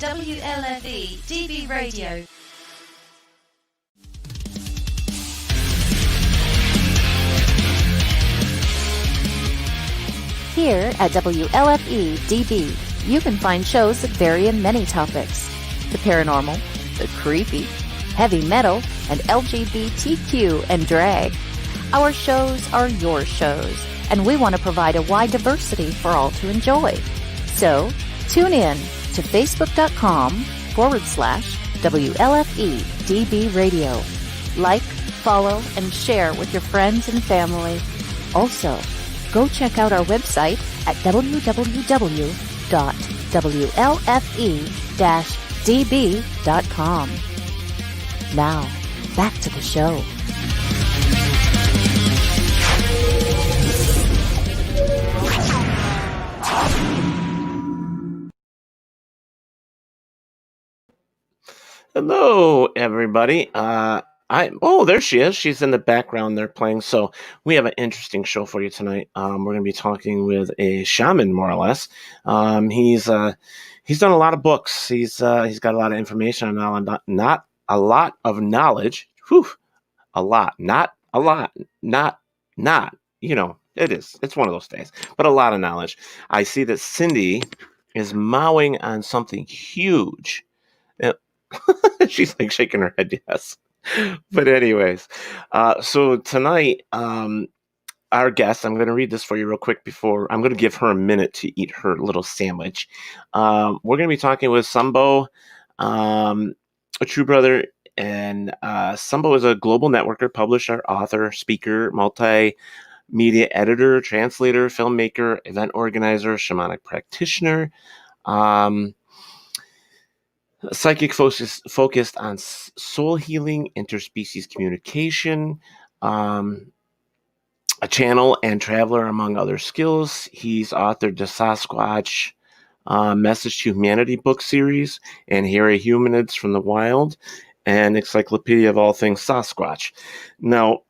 WLFE DB Radio. Here at WLFE DB, you can find shows that vary in many topics. The paranormal, the creepy, heavy metal, and LGBTQ and drag. Our shows are your shows, and we want to provide a wide diversity for all to enjoy. So, tune in to facebook.com/WLFE DB Radio. Like, follow, and share with your friends and family. Also, go check out our website at www.wlfe-db.com. Now, back to the show. Hello, everybody. There she is. She's in the background there playing. So we have an interesting show for you tonight. We're going to be talking with a shaman, more or less. He's done a lot of books. He's got a lot of information on not a lot of knowledge. Whew, a lot, not a lot, not. You know, it is. It's one of those days, but a lot of knowledge. I see that Cindy is mowing on something huge. She's like shaking her head, yes. But anyways, so tonight, our guest, I'm going to read this for you real quick before I'm going to give her a minute to eat her little sandwich. We're going to be talking with Sunbow, a Truebrother, and Sunbow is a global networker, publisher, author, speaker, multimedia editor, translator, filmmaker, event organizer, shamanic practitioner. Psychic focused on soul healing, interspecies communication, a channel and traveler, among other skills. He's authored the Sasquatch Message to Humanity book series and Hairy Humanoids from the Wild and Encyclopedia of all things Sasquatch. Now,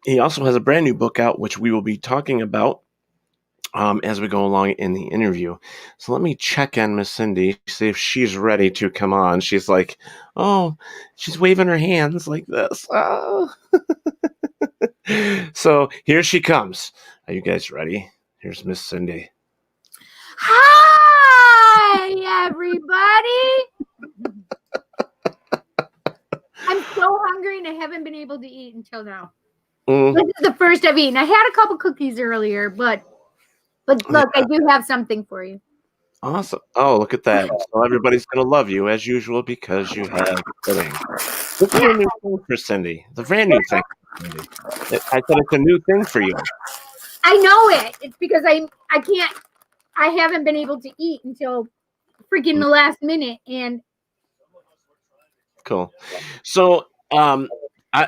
he also has a brand new book out, which we will be talking about as we go along in the interview. So let me check in Miss Cindy, see if she's ready to come on. She's like, oh, she's waving her hands like this. Oh. So here she comes. Are you guys ready? Here's Miss Cindy. Hi, everybody. I'm so hungry and I haven't been able to eat until now. This is the first I've eaten. I had a couple cookies earlier, but look, yeah. I do have something for you. Awesome. Oh, look at that. So everybody's going to love you as usual because you have pudding. This is a new thing for Cindy. It's a brand new thing for Cindy. I said it's a new thing for you. I know it. It's because I haven't been able to eat until freaking the last minute. And cool. So,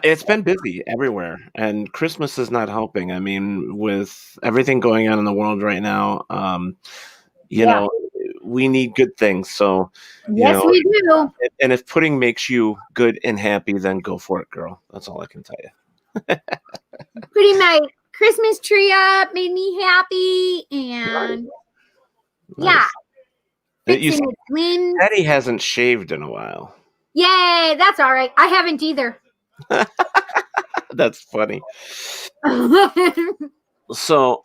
it's been busy everywhere, and Christmas is not helping. I mean, with everything going on in the world right now, you know, we need good things. So, yes, we do. And if pudding makes you good and happy, then go for it, girl. That's all I can tell you. Putting my Christmas tree up made me happy, and nice. Fixing its limbs. Eddie hasn't shaved in a while. Yay, that's all right. I haven't either. That's funny. So,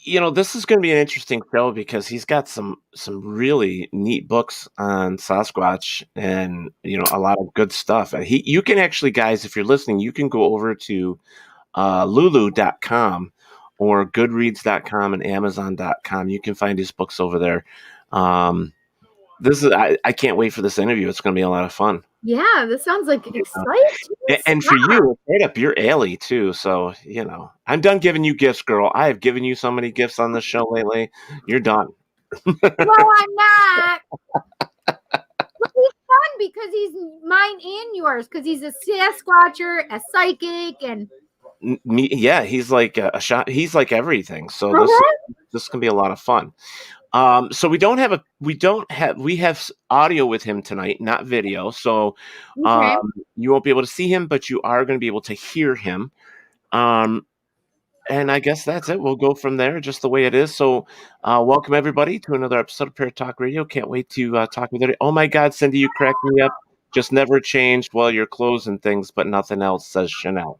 you know, this is going to be an interesting show because he's got some really neat books on Sasquatch and, you know, a lot of good stuff. And you can actually, guys, if you're listening, you can go over to lulu.com or goodreads.com and amazon.com. You can find his books over there. I can't wait for this interview. It's going to be a lot of fun. Yeah, this sounds like exciting. And for you, it's right up your alley, too. So, you know, I'm done giving you gifts, girl. I have given you so many gifts on this show lately. You're done. No, I'm not. But he's fun because he's mine and yours because he's a Sasquatcher, a psychic, and... Yeah, he's like a shot. He's like everything. So this can be a lot of fun. So we have audio with him tonight, not video. So you won't be able to see him, but you are going to be able to hear him. And I guess that's it. We'll go from there, just the way it is. So, welcome everybody to another episode of Paratalkradio. Can't wait to talk with you. Oh my God, Cindy, you cracked me up. Just never changed. Well, your clothes and things, but nothing else, says Chanel.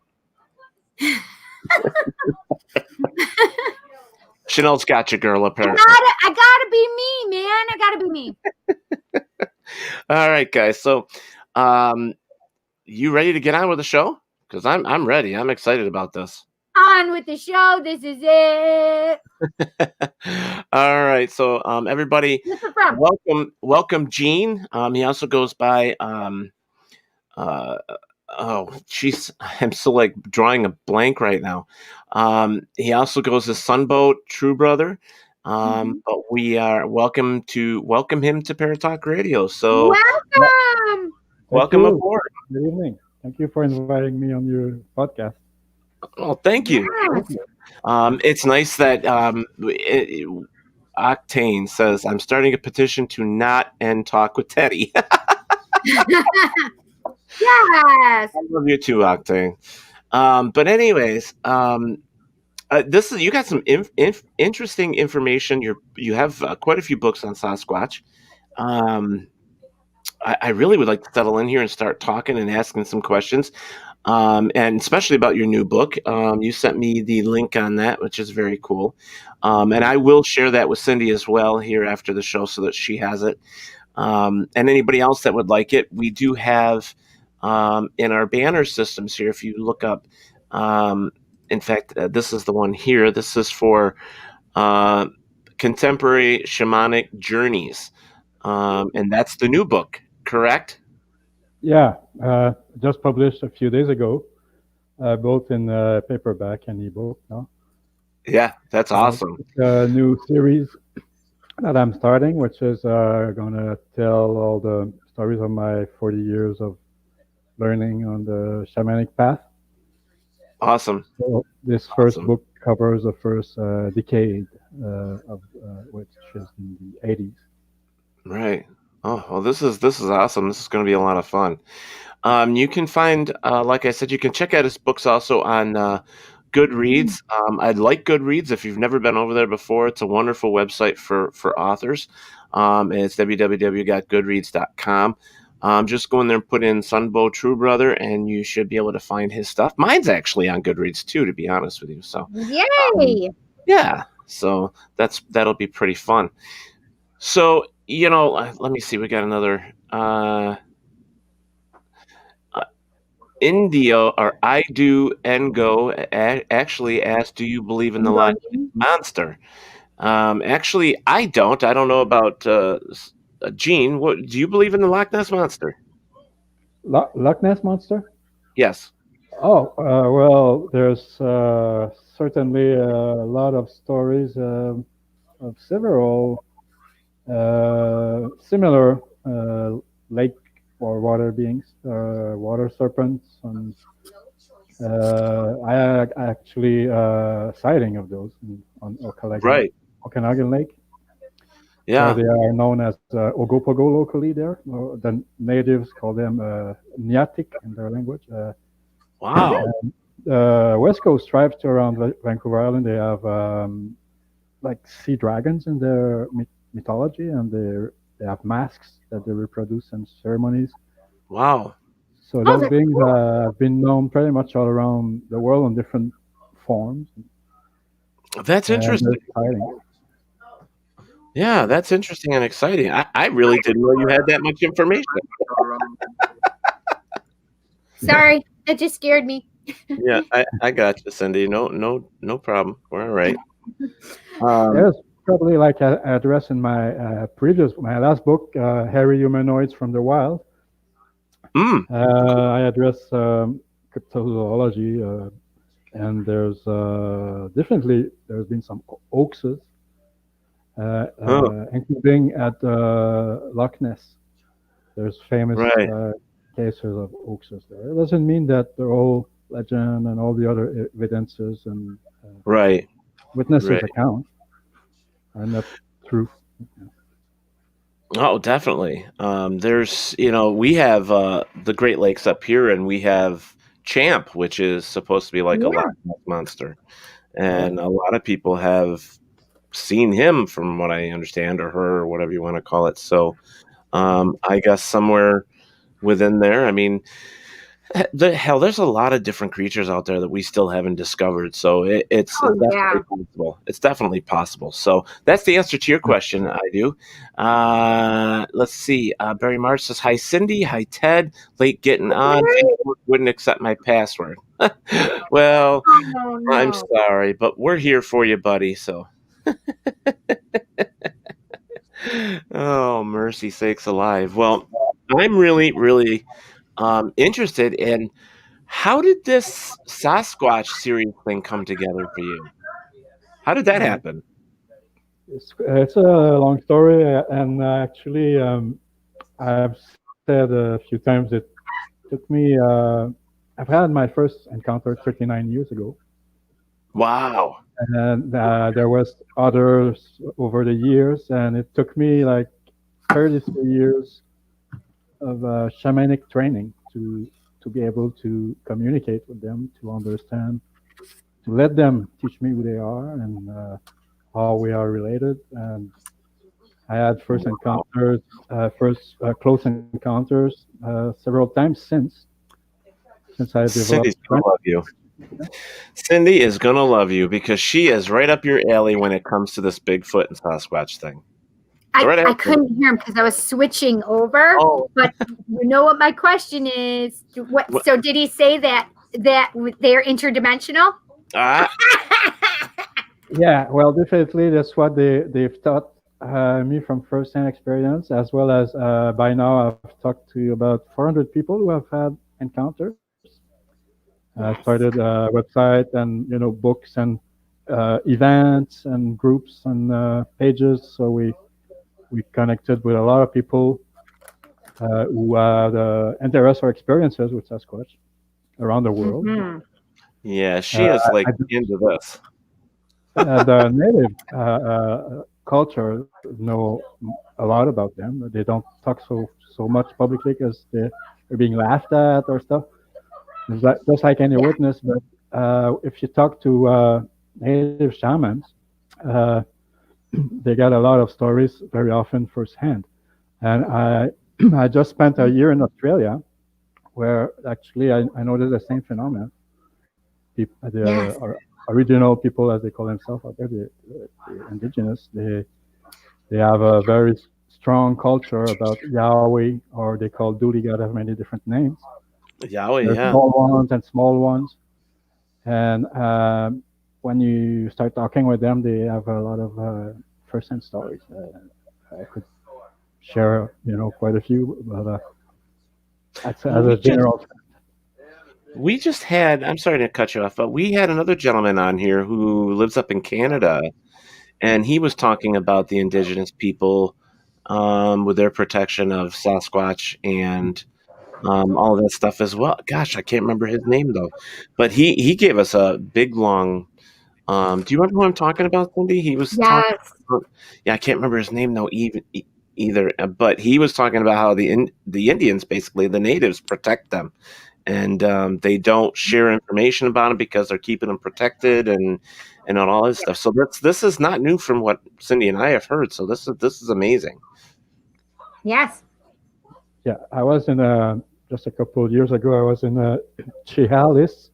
Chanel's got you, girl. Apparently, I gotta be me, man. I gotta be me. All right, guys. So, you ready to get on with the show? Because I'm ready. I'm excited about this. On with the show. This is it. All right. So, everybody, welcome, Gene. He also goes by jeez, I'm still like drawing a blank right now. He also goes as Sunbow, Truebrother. But we are welcome him to Paratalkradio. So welcome aboard. Good evening. Thank you for inviting me on your podcast. Oh, thank you. Yes. It's nice that Octane says, I'm starting a petition to not end Talk with Teddy. Yes. I love you too, Octane. But anyways, this is, you got some interesting information. You have quite a few books on Sasquatch. I really would like to settle in here and start talking and asking some questions, and especially about your new book. You sent me the link on that, which is very cool. And I will share that with Cindy as well here after the show so that she has it. And anybody else that would like it, we do have in our banner systems here, if you look up, in fact, this is the one here. This is for Contemporary Shamanic Journeys. And that's the new book, correct? Yeah, just published a few days ago, both in paperback and ebook. No? Yeah, that's awesome. It's a new series that I'm starting, which is going to tell all the stories of my 40 years of learning on the shamanic path. Awesome. So this first book covers the first decade of which is in the 80s. Right. Oh, well, this is awesome. This is going to be a lot of fun. You can find, like I said, you can check out his books also on Goodreads. I'd like Goodreads. If you've never been over there before, it's a wonderful website for authors. And it's www.goodreads.com. Just go in there and put in Sunbow Truebrother, and you should be able to find his stuff. Mine's actually on Goodreads too, to be honest with you. So, Yay! Yeah. So that'll be pretty fun. So, let me see. We got another India, or I do and go actually asked, do you believe in the Loch Ness Monster? Actually, I don't. I don't know about Gene. What do you believe in the Loch Ness Monster? Loch Ness Monster? Yes. Oh, well, there's certainly a lot of stories of several similar lake or water beings, water serpents, and I actually sighting of those on Okanagan Lake. Yeah. They are known as Ogopogo locally there. The natives call them Nyatik in their language. Wow. West Coast tribes to around Vancouver Island, they have like sea dragons in their mythology, and they have masks that they reproduce in ceremonies. Wow. So those beings have been known pretty much all around the world in different forms. That's interesting. Yeah, that's interesting and exciting. I really didn't know you had that much information. Sorry, that just scared me. Yeah, I got you, Cindy. No problem. We're all right. There's probably like an address in my my last book, Hairy Humanoids from the Wild. I address cryptozoology, and there's been some hoaxes, including at Loch Ness. There's famous cases of hoaxes there. It doesn't mean that they're all legend and all the other evidences and witnesses account are not true. Oh, definitely. There's, we have the Great Lakes up here, and we have Champ, which is supposed to be like a Loch Ness Monster. and a lot of people have seen him, from what I understand, or her, or whatever you want to call it. So I guess somewhere within there, I mean, there's a lot of different creatures out there that we still haven't discovered. So it's definitely possible. It's definitely possible. So that's the answer to your question. I do. Let's see. Barry March says, "Hi Cindy. Hi Ted. Late getting on. Facebook wouldn't accept my password." Well, Oh, no. I'm sorry, but we're here for you, buddy. So. Oh, mercy sakes alive. Well, I'm really, really interested in, how did this Sasquatch series thing come together for you? How did that happen? It's a long story, and actually, I've said a few times it took me. I've had my first encounter 39 years ago. Wow. And there was others over the years, and it took me like 33 years of shamanic training to be able to communicate with them, to understand, to let them teach me who they are and how we are related. And I had first encounters, close encounters several times since I developed. Cindy's gonna love you. Cindy is gonna love you because she is right up your alley when it comes to this Bigfoot and Sasquatch thing. I couldn't hear him because I was switching over. Oh. But you know what my question is? What? So did he say that they're interdimensional? Yeah, well, definitely that's what they've taught me from first-hand experience, as well as by now I've talked to about 400 people who have had encounters. Yes. Started a website and books and events and groups and pages. So we connected with a lot of people who had interest or experiences with Sasquatch around the world. Mm-hmm. Yeah, she is into this. The native culture know a lot about them. They don't talk so much publicly because they're being laughed at or stuff. Just like any witness, but if you talk to native shamans, they got a lot of stories very often firsthand. And I just spent a year in Australia where actually I noticed the same phenomenon. The original people, as they call themselves out there, the indigenous, they have a very strong culture about Yahweh, or they call Dooley God, have many different names. Yahweh, There's small ones and small ones. And when you start talking with them, they have a lot of first-hand stories. I could share, quite a few, but that's as a general. We just had, I'm sorry to cut you off, but we had another gentleman on here who lives up in Canada, and he was talking about the indigenous people with their protection of Sasquatch and all of that stuff as well. Gosh, I can't remember his name though, but he gave us a big long. Do you remember who I'm talking about, Cindy? He was talking about, I can't remember his name though either, but he was talking about how the Indians, basically the natives, protect them, and they don't share information about them because they're keeping them protected and all this stuff. So this is not new from what Cindy and I have heard. So this is amazing. Yes. Yeah, I was in just a couple of years ago. I was in Chehalis,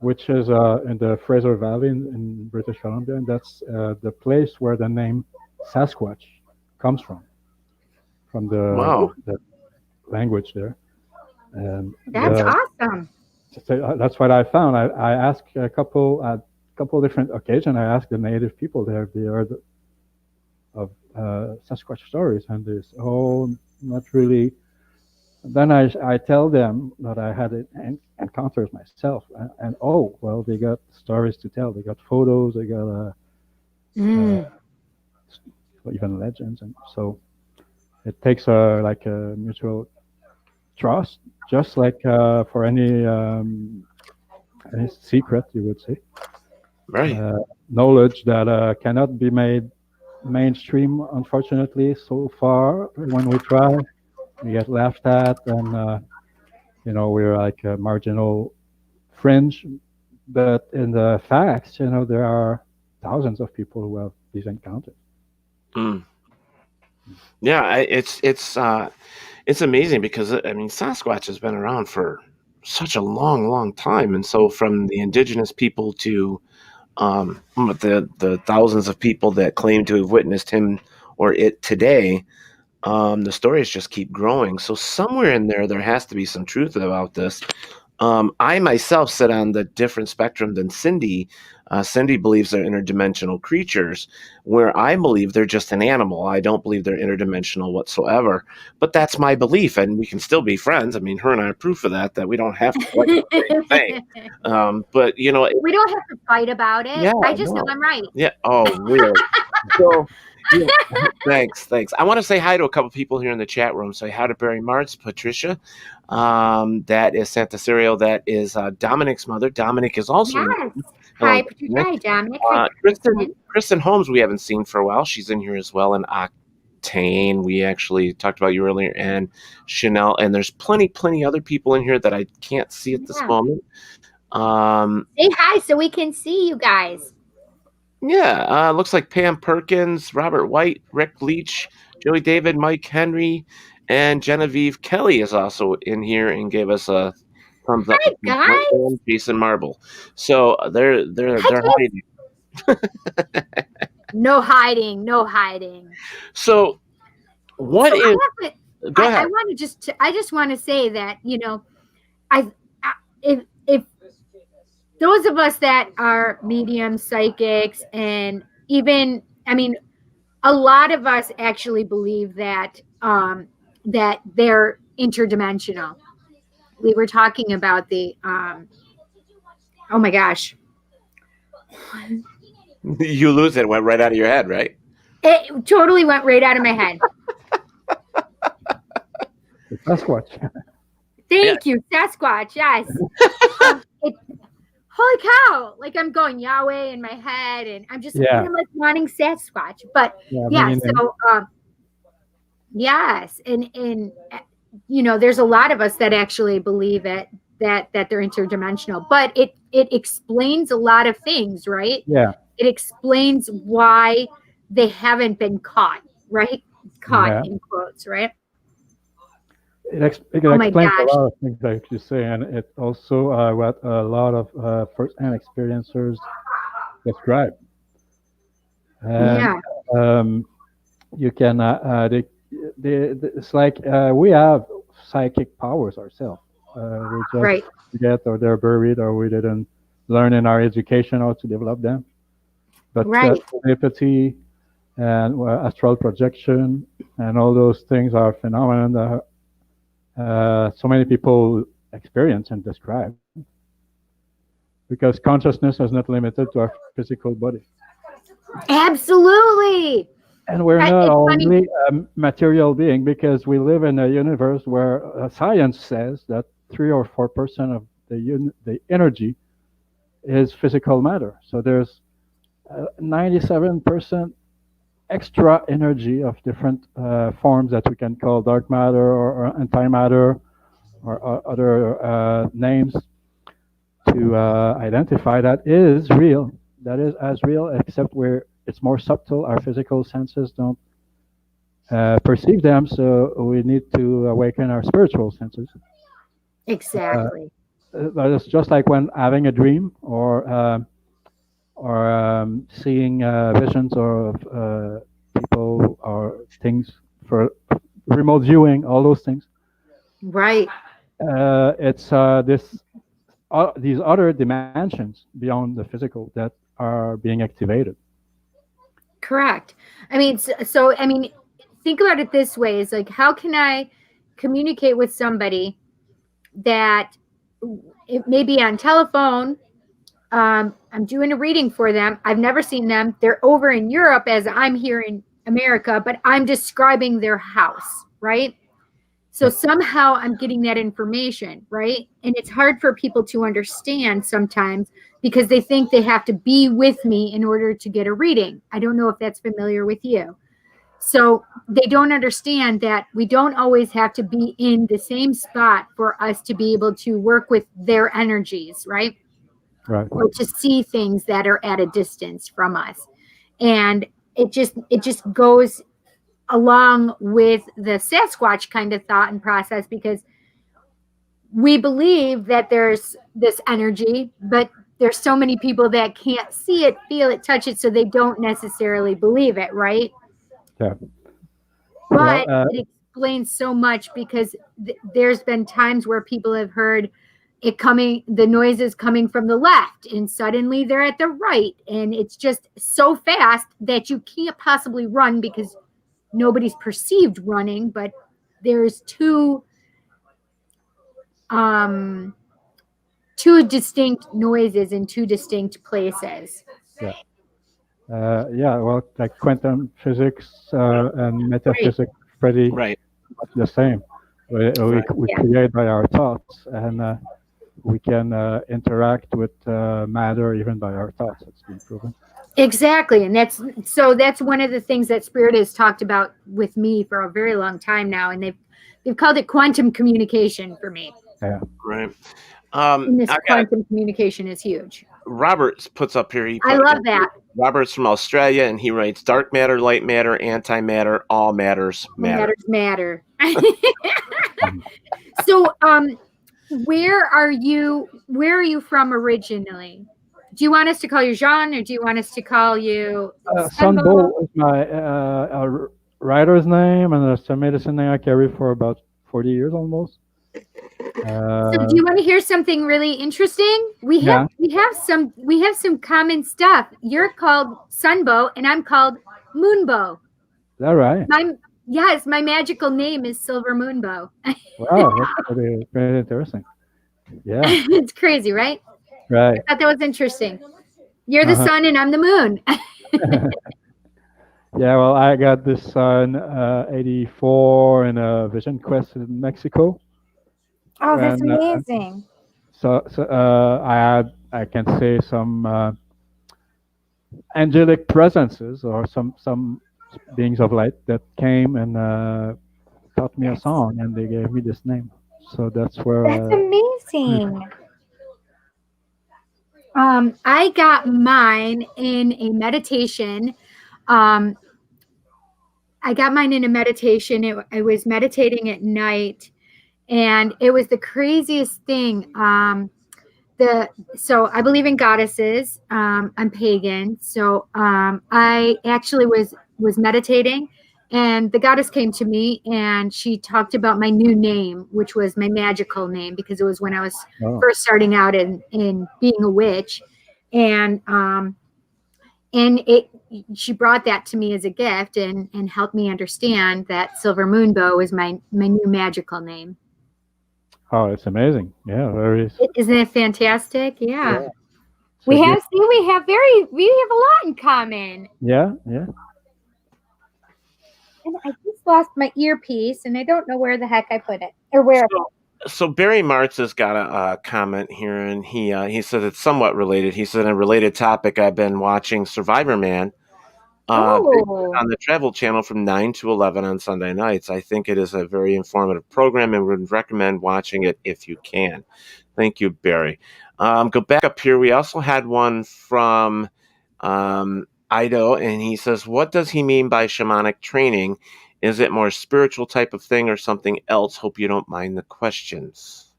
which is in the Fraser Valley in British Columbia, and that's the place where the name Sasquatch comes from the language there. And that's awesome. So that's what I found. I asked a couple different occasions. I asked the native people there if they heard of Sasquatch stories, and they say, "Oh, not really." Then I tell them that I had encounters myself, and oh, well, they got stories to tell. They got photos. They got even legends, and so it takes a mutual trust, just like for any secret, you would say, right? Knowledge that cannot be made mainstream, unfortunately. So far, when we try, we get laughed at, and we're like a marginal fringe But in the facts, there are thousands of people who have these encounters. Yeah, it's amazing because Sasquatch has been around for such a long time, and so from the indigenous people to the thousands of people that claim to have witnessed him or it today, the stories just keep growing. So somewhere in there has to be some truth about this. I myself sit on the different spectrum than Cindy. Cindy believes they're interdimensional creatures, where I believe they're just an animal. I don't believe they're interdimensional whatsoever. But that's my belief, and we can still be friends. I mean, her and I are proof of that we don't have to like the same thing. But, we don't have to fight about it. Yeah, I just know I'm right. Yeah. Oh, really? So, yeah, thanks. I want to say hi to a couple people here in the chat room. Say hi to Barry Martz, Patricia. That is Santa Serial. That is Dominic's mother. Dominic is also. Yes. Hi, Patricia. Hi, Dominic. Kristen Holmes, we haven't seen for a while. She's in here as well. And Octane, we actually talked about you earlier, and Chanel. And there's plenty other people in here that I can't see at this moment. Say hi so we can see you guys. Yeah, looks like Pam Perkins, Robert White, Rick Leach, Joey David, Mike Henry, and Genevieve Kelly is also in here and gave us a thumbs up. Hi, guys. Jason Marble. So they're hiding. No hiding. So what is? Go ahead. I just want to say that if those of us that are mediums, psychics, and even a lot of us actually believe that that they're interdimensional. We were talking about the oh my gosh. You lose it. It went right out of your head, right? It totally went right out of my head. Sasquatch. Thank you, Sasquatch. Yes. Holy cow! Like I'm going Yahweh in my head, and I'm just kind of like wanting Sasquatch. But yes, and there's a lot of us that actually believe it that they're interdimensional. But it explains a lot of things, right? Yeah. It explains why they haven't been caught, right? Caught in quotes, right? It explains a lot of things, like you say, and it also what a lot of first-hand experiencers describe. And, you can, it's like we have psychic powers ourselves. We just forget, or they're buried, or we didn't learn in our education how to develop them. But telepathy and astral projection and all those things are phenomena that so many people experience and describe, because consciousness is not limited to our physical body. Absolutely. And we're not only a material being, because we live in a universe where science says that 3 or 4% of the energy is physical matter. So there's 97% extra energy of different forms that we can call dark matter or antimatter or other names to identify that is real. That is as real, except where it's more subtle. Our physical senses don't perceive them, so we need to awaken our spiritual senses. Exactly. But it's just like when having a dream or seeing visions of people or things for remote viewing, all those things. Right. It's these other dimensions beyond the physical that are being activated. Correct. I mean, think about it this way: is like, how can I communicate with somebody that it may be on telephone? I'm doing a reading for them. I've never seen them. They're over in Europe as I'm here in America, but I'm describing their house, right? So somehow I'm getting that information, right? And it's hard for people to understand sometimes because they think they have to be with me in order to get a reading. I don't know if that's familiar with you. So they don't understand that we don't always have to be in the same spot for us to be able to work with their energies, right? Right. or to see things that are at a distance from us. And it just goes along with the Sasquatch kind of thought and process, because we believe that there's this energy, but there's so many people that can't see it, feel it, touch it, so they don't necessarily believe it, right? Yeah. But Well, it explains so much, because there's been times where people have heard the noises coming from the left, and suddenly they're at the right, and it's just so fast that you can't possibly run, because nobody's perceived running, but there's two distinct noises in two distinct places. yeah. Yeah, well, like quantum physics and metaphysics, pretty much the same. We create by our thoughts, and we can interact with matter even by our thoughts. It's been proven. Exactly, and that's one of the things that Spirit has talked about with me for a very long time now, and they've called it quantum communication for me. Yeah. Right. And this quantum communication is huge. Robert puts up here. I love that. Robert's from Australia, and he writes, "Dark matter, light matter, antimatter, all matters matter." Matter. So, where are you from originally? Do you want us to call you Jean, or do you want us to call you SunBôw is my writer's name, and it's a medicine name I carry for about 40 years almost. So do you want to hear something really interesting? We have some common stuff. You're called Sunbow, and I'm called Moonbow. Is that right? My magical name is Silver Moonbow. Wow, that's pretty interesting. Yeah. It's crazy, right? Right. I thought that was interesting. You're the sun and I'm the moon. Yeah, well, I got this Sun 84 in a Vision Quest in Mexico. Oh, that's amazing. So I can say some angelic presences, or some beings of light that came and taught me a song, and they gave me this name. So that's where. That's amazing. I got mine in a meditation. I was meditating at night, and it was the craziest thing. So I believe in goddesses. I'm pagan, so I actually was meditating, and the goddess came to me, and she talked about my new name, which was my magical name, because it was when I was first starting out in being a witch, and she brought that to me as a gift, and helped me understand that Silver Moonbow is my new magical name. Oh, it's amazing! Yeah, Isn't it fantastic? Yeah. We have a lot in common. Yeah. And I just lost my earpiece, and I don't know where the heck I put it, or where. So Barry Martz has got a comment here, and he says it's somewhat related. He said, in a related topic, I've been watching Survivor Man on the Travel Channel from 9 to 11 on Sunday nights. I think it is a very informative program, and would recommend watching it if you can. Thank you, Barry. Go back up here. We also had one from Ido, and he says, what does he mean by shamanic training? Is it more spiritual type of thing or something else? Hope you don't mind the questions.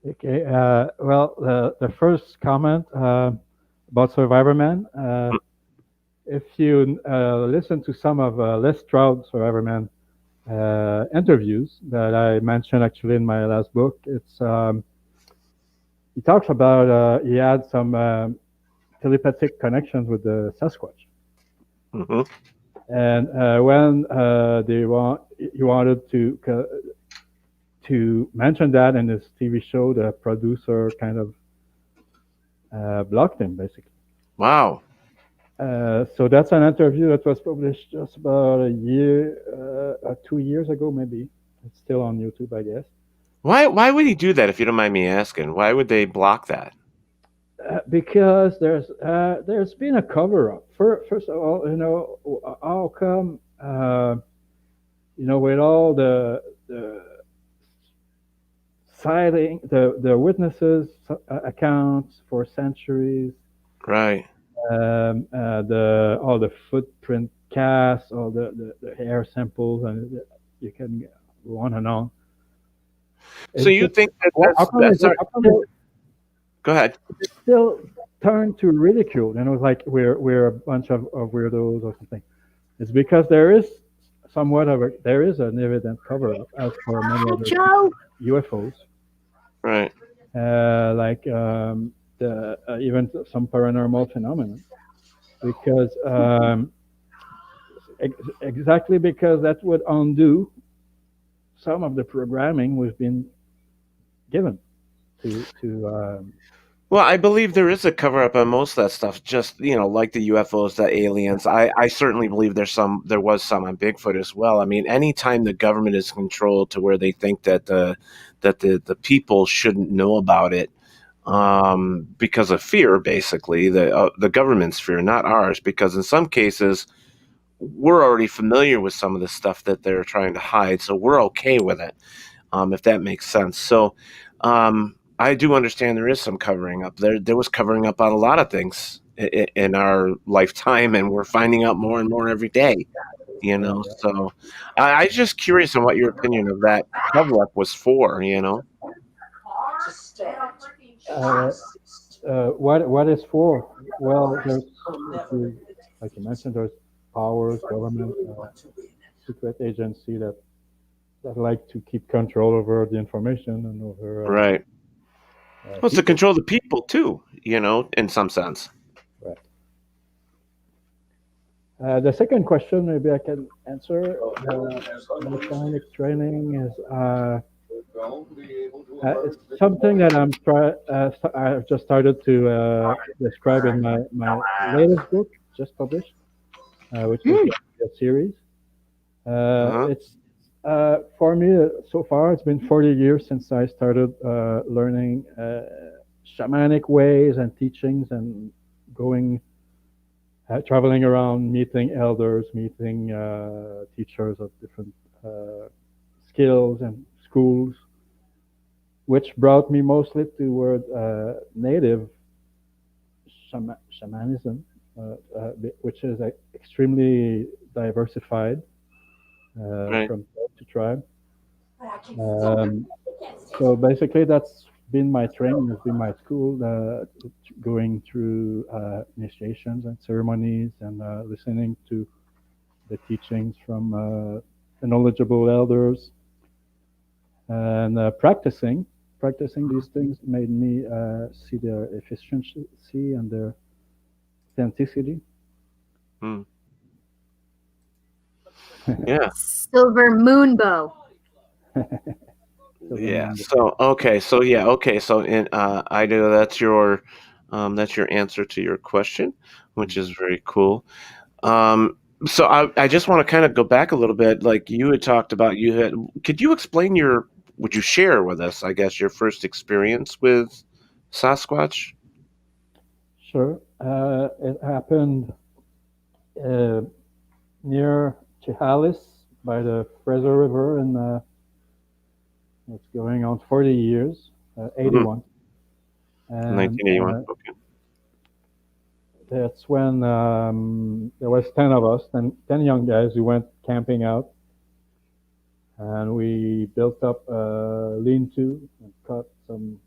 Okay. Well, the first comment about Survivor Man. If you listen to some of Les Stroud Survivor Man interviews that I mentioned actually in my last book, it's he talks about he had some telepathic connections with the Sasquatch. Mm-hmm. And when he wanted to mention that in his TV show, the producer kind of blocked him, basically. Wow. So that's an interview that was published just about a year, 2 years ago, maybe. It's still on YouTube, I guess. Why would he do that, if you don't mind me asking? Why would they block that? Because there's been a cover-up. First of all, how come, with all the sighting, the witnesses accounts for centuries, Right. all the footprint casts, all the hair samples, and you can go on and on. So you think that's our... Go ahead. It's still turned to ridicule, and it was like we're a bunch of weirdos or something. It's because there is somewhat of there is an evident cover-up as for many other UFOs. Right. Like even some paranormal phenomena, because exactly because that would undo some of the programming we've been given to. Well, I believe there is a cover up on most of that stuff. Just like the UFOs, the aliens. I certainly believe there was some on Bigfoot as well. I mean, anytime the government is controlled to where they think that the people shouldn't know about it, because of fear, basically the government's fear, not ours. Because in some cases, we're already familiar with some of the stuff that they're trying to hide, so we're okay with it. If that makes sense. So. I do understand there is some covering up. There was covering up on a lot of things in our lifetime, and we're finding out more and more every day. So I'm just curious on what your opinion of that cover up was for. What is for? Well, there's, like you mentioned, there's powers, government, secret agency that like to keep control over the information and over right. Well, it's to control the people too, in some sense. Right. The second question, maybe I can answer. Mechanic training is it's something that I've just started to describe in my latest book, just published, which is a series. It's for me, so far, it's been 40 years since I started learning shamanic ways and teachings and traveling around, meeting elders, meeting teachers of different skills and schools, which brought me mostly toward native shamanism, which is extremely diversified. Right. From tribe to tribe. So basically, that's been my training, has been my school, going through initiations and ceremonies and listening to the teachings from the knowledgeable elders and practicing these things made me see their efficiency and their authenticity. Yeah. Silver moon bow. Yeah. So okay. So yeah. Okay. So I do. That's your answer to your question, which is very cool. So I just want to kind of go back a little bit. Like you had talked about, could you explain would you share with us, I guess, your first experience with Sasquatch? Sure. It happened near Chehalis by the Fraser River, and it's going on 40 years, 81. And, 1981. Okay. That's when there was 10 of us, 10 young guys who went camping out, and we built up a lean-to and cut some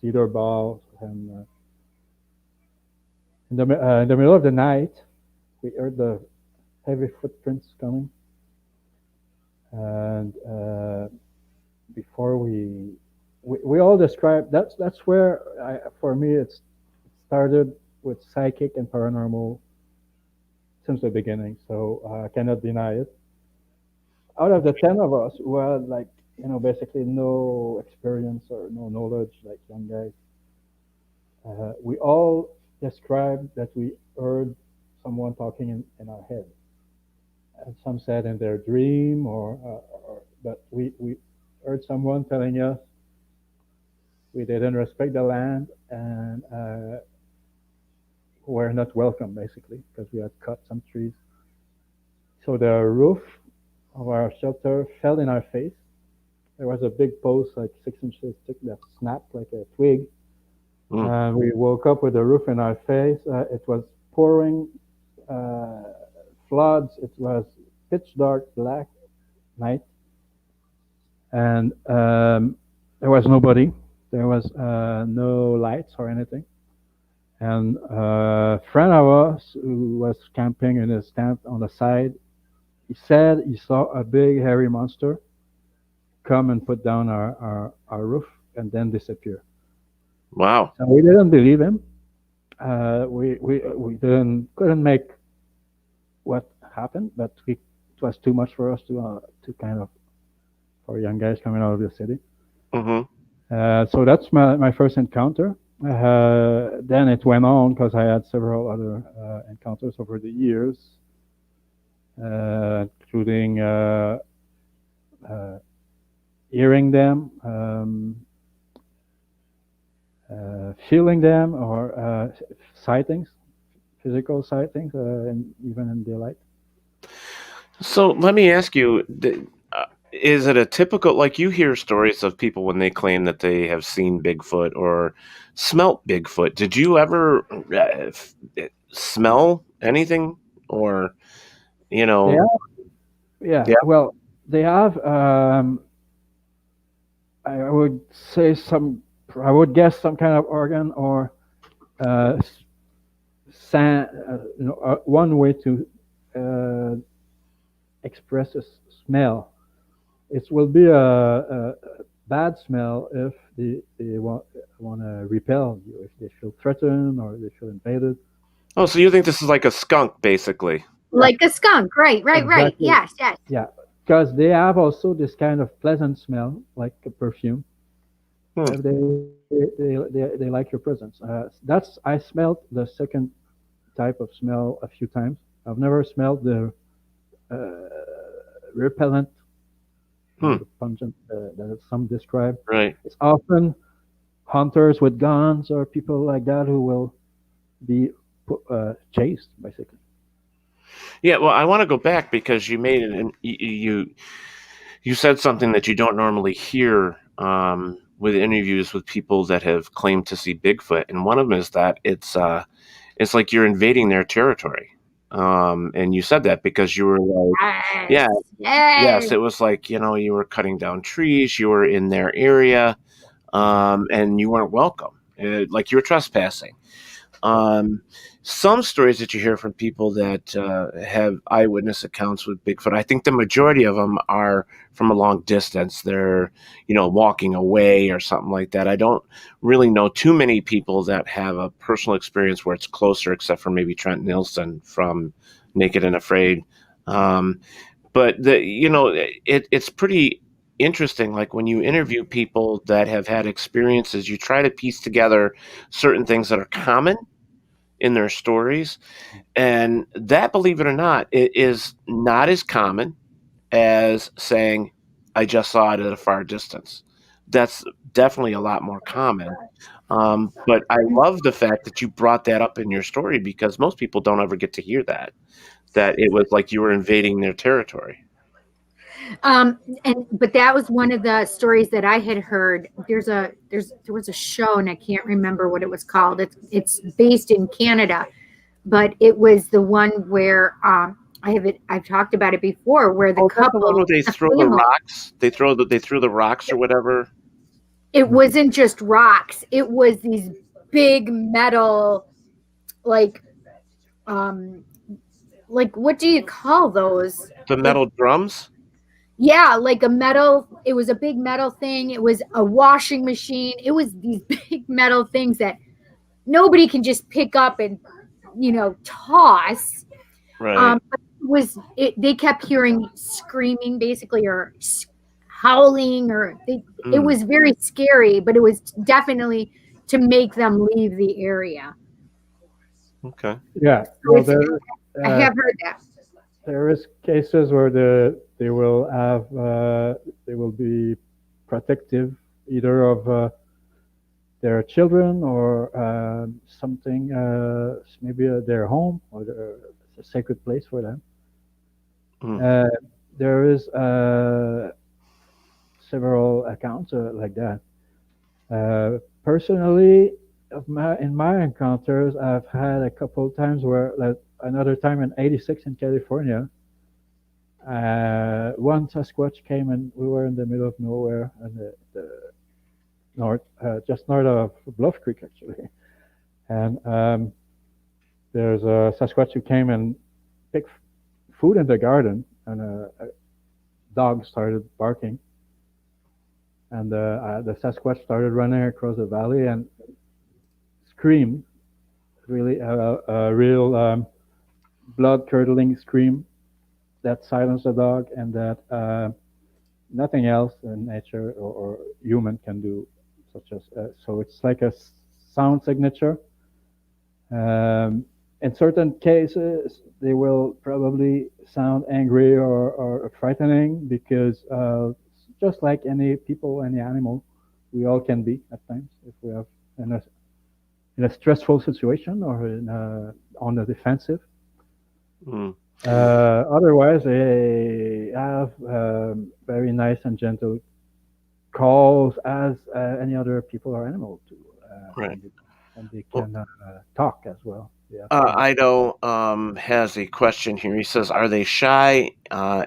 cedar boughs, and in the middle of the night, we heard the heavy footprints coming, and before we all described, that's where for me it started with psychic and paranormal since the beginning, so I cannot deny it. Out of the 10 of us who had basically no experience or no knowledge, like young guys, we all described that we heard someone talking in our head. And some said in their dream, but we heard someone telling us we didn't respect the land and were not welcome, basically, because we had cut some trees. So the roof of our shelter fell in our face, there was a big post like 6 inches thick that snapped like a twig. We woke up with a roof in our face. It was pouring floods. It was pitch dark black night, and there was nobody. There was no lights or anything. And a friend of us who was camping in his tent on the side, he said he saw a big hairy monster come and put down our roof and then disappear. Wow. So we didn't believe him. We couldn't make what happened, but it was too much for us to kind of, for young guys coming out of the city. So that's my first encounter. Then it went on because I had several other encounters over the years, including hearing them, feeling them, or sightings, physical sightings, and even in daylight. So let me ask you, is it a typical, like you hear stories of people when they claim that they have seen Bigfoot or smelt Bigfoot. Did you ever smell anything or, you know? Yeah. Well, they have, I would say I would guess some kind of organ or one way to express a smell. It will be a bad smell if they want to repel you, if they feel threatened or they feel invaded. Oh, so you think this is like a skunk, basically? Like a skunk, right. Exactly. Yes. Yeah, because they have also this kind of pleasant smell, like a perfume. If they like your presence. I smelled the second type of smell a few times. I've never smelled the repellent, the pungent that some describe. Right. It's often hunters with guns or people like that who will be chased, basically. Yeah, well, I want to go back because you made it, and you said something that you don't normally hear with interviews with people that have claimed to see Bigfoot, and one of them is that it's like you're invading their territory. And you said that because you were like, yes, it was like, you were cutting down trees, you were in their area, and you weren't welcome, like you were trespassing. Some stories that you hear from people that have eyewitness accounts with Bigfoot, I think the majority of them are from a long distance. They're, walking away or something like that. I don't really know too many people that have a personal experience where it's closer, except for maybe Trent Nielsen from Naked and Afraid. But it's pretty interesting. Like when you interview people that have had experiences, you try to piece together certain things that are common in their stories, and that, believe it or not, it is not as common as saying, I just saw it at a far distance. That's definitely a lot more common. But I love the fact that you brought that up in your story, because most people don't ever get to hear that it was like you were invading their territory. But that was one of the stories that I had heard. There was a show, and I can't remember what it was called. It's based in Canada, but it was the one where I've talked about it before, where the couple, they throw the rocks. They threw the rocks or whatever. It wasn't just rocks. It was these big metal, like what do you call those? The metal drums? Yeah, like it was a big metal thing. It was a washing machine. It was these big metal things that nobody can just pick up and, toss. Right. But they kept hearing screaming, basically, or howling, it was very scary, but it was definitely to make them leave the area. Okay. Yeah. Well, I have heard that. There is cases where they will be protective either of their children or something, maybe their home, or it's a sacred place for them. There is several accounts like that. Personally, in my encounters, I've had a couple of times where, like, another time in '86 in California, one Sasquatch came and we were in the middle of nowhere in the north, just north of Bluff Creek actually, and there's a Sasquatch who came and picked food in the garden, and a dog started barking, and the Sasquatch started running across the valley and screamed, really a real blood-curdling scream that silenced the dog, and that nothing else in nature or human can do, such as so it's like a sound signature. In certain cases, they will probably sound angry or frightening because just like any people, any animal, we all can be at times if we have in a stressful situation or on the defensive. Mm. Otherwise, they have very nice and gentle calls as any other people or animal do. Right. And they can talk as well. Yeah. Ido has a question here. He says, "Are they shy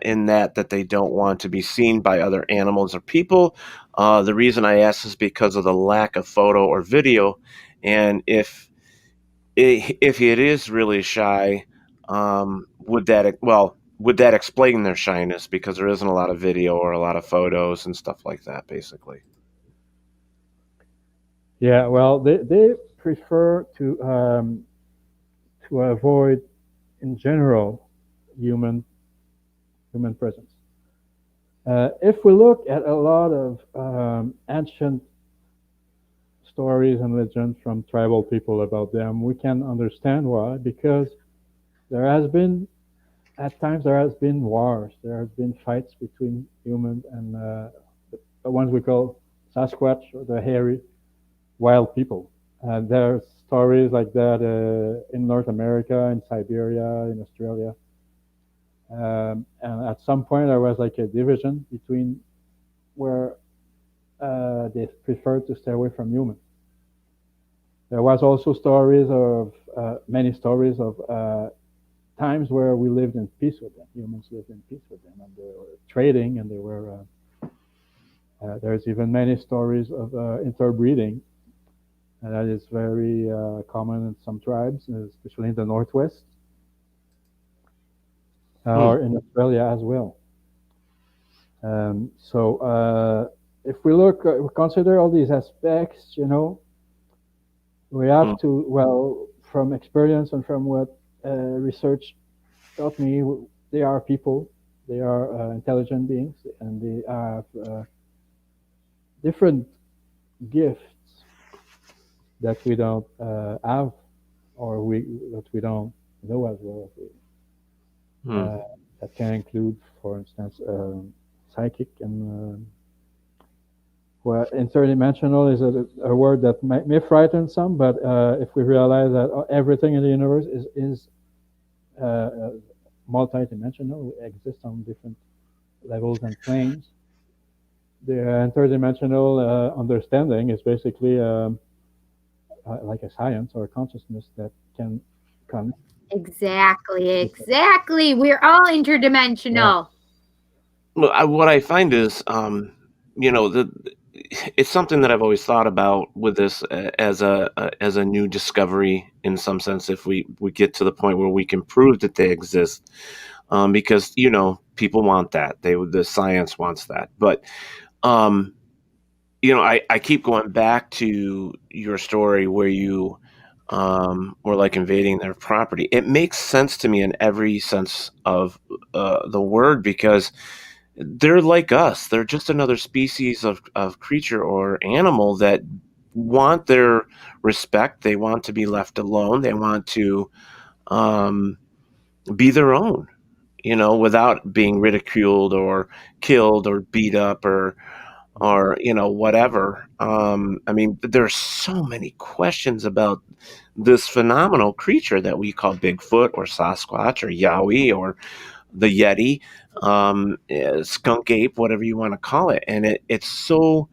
in that they don't want to be seen by other animals or people?" The reason I ask is because of the lack of photo or video, and if it is really shy, would that explain their shyness, because there isn't a lot of video or a lot of photos and stuff like that, basically? Yeah. Well, they prefer to avoid, in general, human presence. If we look at a lot of ancient stories and legends from tribal people about them, we can understand why. Because at times there has been wars, there has been fights between humans and the ones we call Sasquatch, or the hairy wild people. There's stories like that in North America, in Siberia, in Australia. And at some point, there was like a division between where they preferred to stay away from humans. There was also many stories of times where we lived in peace with them. Humans lived in peace with them, and they were trading, and they were. There's even many stories of interbreeding. And that is very common in some tribes, especially in the Northwest, or in Australia as well. So if we consider all these aspects, we have to, well, from experience and from what research taught me, they are people, they are intelligent beings, and they have different gifts that we don't have, or that we don't know as well. That can include, for instance, psychic and well, interdimensional is a word that may frighten some, but if we realize that everything in the universe is multidimensional, exists on different levels and planes, the interdimensional understanding is basically like a science or a consciousness that can come. Exactly. We're all interdimensional. Yeah. Well, what I find is, it's something that I've always thought about with this as a new discovery, in some sense, if we get to the point where we can prove that they exist, because people want that, the science wants that, but I keep going back to your story where you were like invading their property. It makes sense to me in every sense of the word, because they're like us. They're just another species of creature or animal that want their respect. They want to be left alone. They want to be their own, without being ridiculed or killed or beat up or whatever. I mean, there's so many questions about this phenomenal creature that we call Bigfoot or Sasquatch or Yowie or the Yeti, skunk ape, whatever you want to call it. And it's so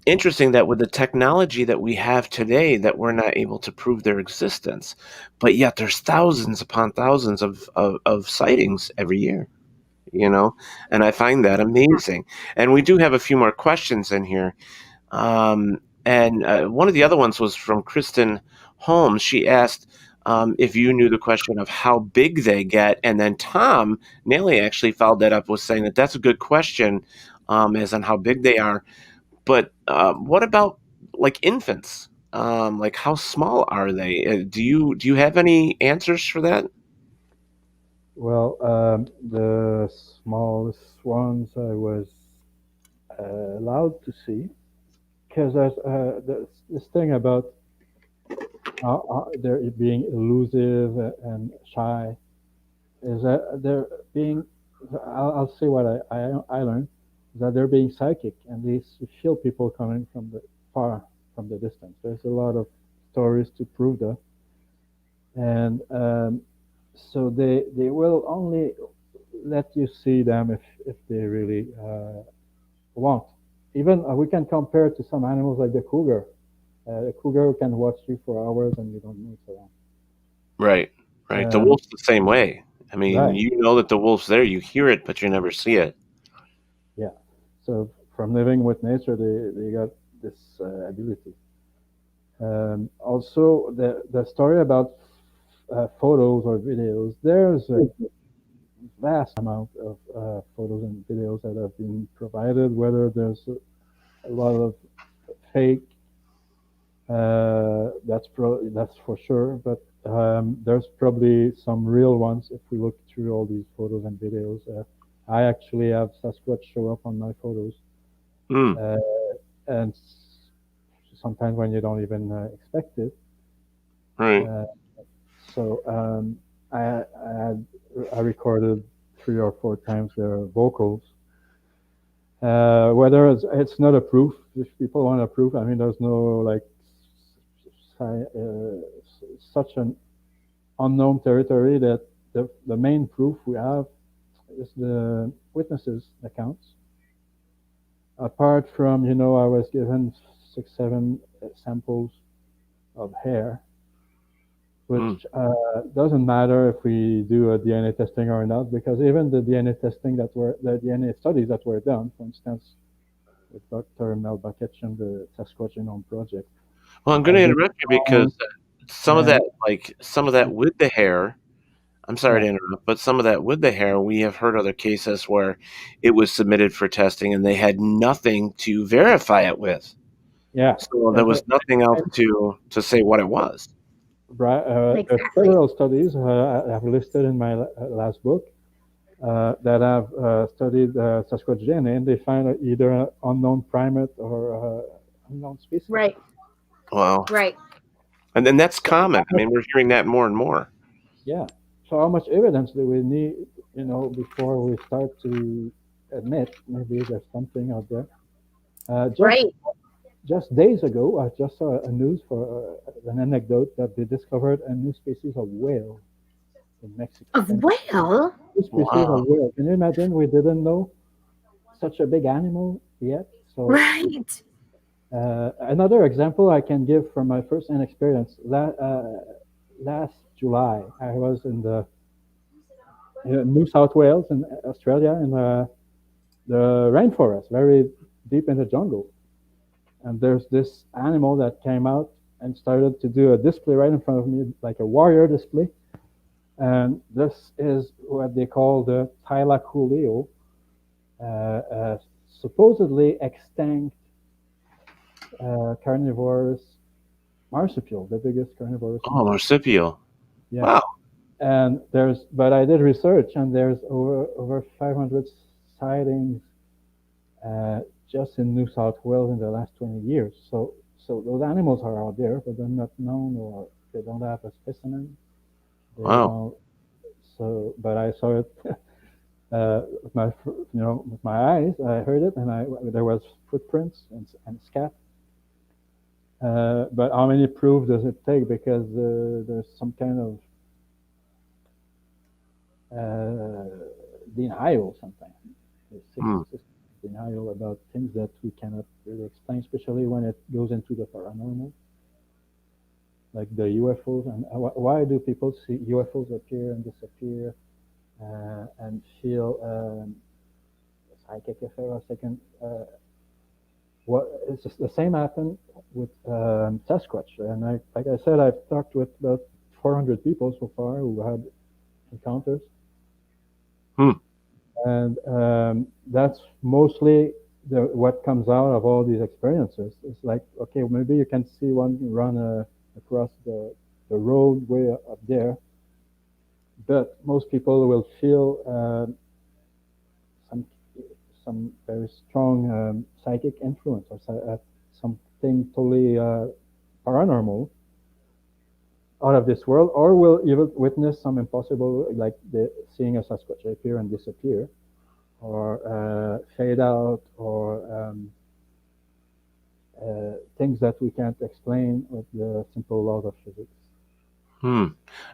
interesting that with the technology that we have today, that we're not able to prove their existence, but yet there's thousands upon thousands of sightings every year, and I find that amazing. And we do have a few more questions in here. And one of the other ones was from Kristen Holmes. She asked if you knew the question of how big they get. And then Tom Nally actually followed that up with saying that that's a good question, as on how big they are. But what about like infants? Like how small are they? Do you have any answers for that? Well, the smallest ones I was allowed to see, because there's this thing about they're being elusive and shy, is that they're being, I'll say what I learned, is that they're being psychic, and they feel people coming from the far, from the distance. There's a lot of stories to prove that. And so they will only let you see them if they really want. Even we can compare it to some animals like the cougar. The cougar can watch you for hours and you don't know it's around. Right. The wolf's the same way. I mean, right. You know that the wolf's there, you hear it, but you never see it. Yeah. So from living with nature, they got this ability. Also, the story about photos or videos, there's a vast amount of photos and videos that have been provided, whether there's a lot of fake, that's for sure, but there's probably some real ones if we look through all these photos and videos. I actually have Sasquatch show up on my photos. And sometimes when you don't even expect it. Right. So I recorded 3 or 4 times their vocals. Whether it's not a proof, if people want a proof, I mean, there's no like such an unknown territory that the main proof we have is the witnesses' accounts. Apart from, I was given 6, 7 samples of hair, which doesn't matter if we do a DNA testing or not, because even the DNA testing the DNA studies that were done, for instance, with Dr. Mel Baketchin, the Sasquatch Genome Project. Well, I'm going to interrupt you because some of that with the hair, I'm sorry to interrupt, but some of that with the hair, we have heard other cases where it was submitted for testing and they had nothing to verify it with. Yeah. So there was nothing else to say what it was. Right. There's several studies I've listed in my last book that have studied Sasquatch DNA, and they find either an unknown primate or unknown species. Right. Wow. Right. And then that's common. I mean, we're hearing that more and more. Yeah. So how much evidence do we need, before we start to admit maybe there's something out there? Just days ago, I just saw a news for an anecdote that they discovered a new species of whale in Mexico. Of whale? New species of whale. Can you imagine? We didn't know such a big animal yet. So, right. Another example I can give from my first-hand experience. Last July, I was in the New South Wales in Australia in the rainforest, very deep in the jungle. And there's this animal that came out and started to do a display right in front of me, like a warrior display. And this is what they call the Thylacoleo, supposedly extinct carnivorous marsupial, the biggest carnivorous. Oh, marsupial. Yeah. Wow. And but I did research, and there's over 500 sightings just in New South Wales in the last 20 years. So those animals are out there, but they're not known, or they don't have a specimen. Wow. So, but I saw it with my eyes. I heard it, and there was footprints and scat. But how many proof does it take? Because there's some kind of denial sometimes. Denial about things that we cannot really explain, especially when it goes into the paranormal, like the UFOs. And why do people see UFOs appear and disappear and feel psychic effect or second? It's just the same happened with Sasquatch. And like I said, I've talked with about 400 people so far who had encounters. And that's mostly what comes out of all these experiences. It's like, okay, maybe you can see one run across the road way up there, but most people will feel some very strong psychic influence or something totally paranormal out of this world, or will even witness some impossible, like seeing a Sasquatch appear and disappear, or fade out, or things that we can't explain with the simple laws of physics.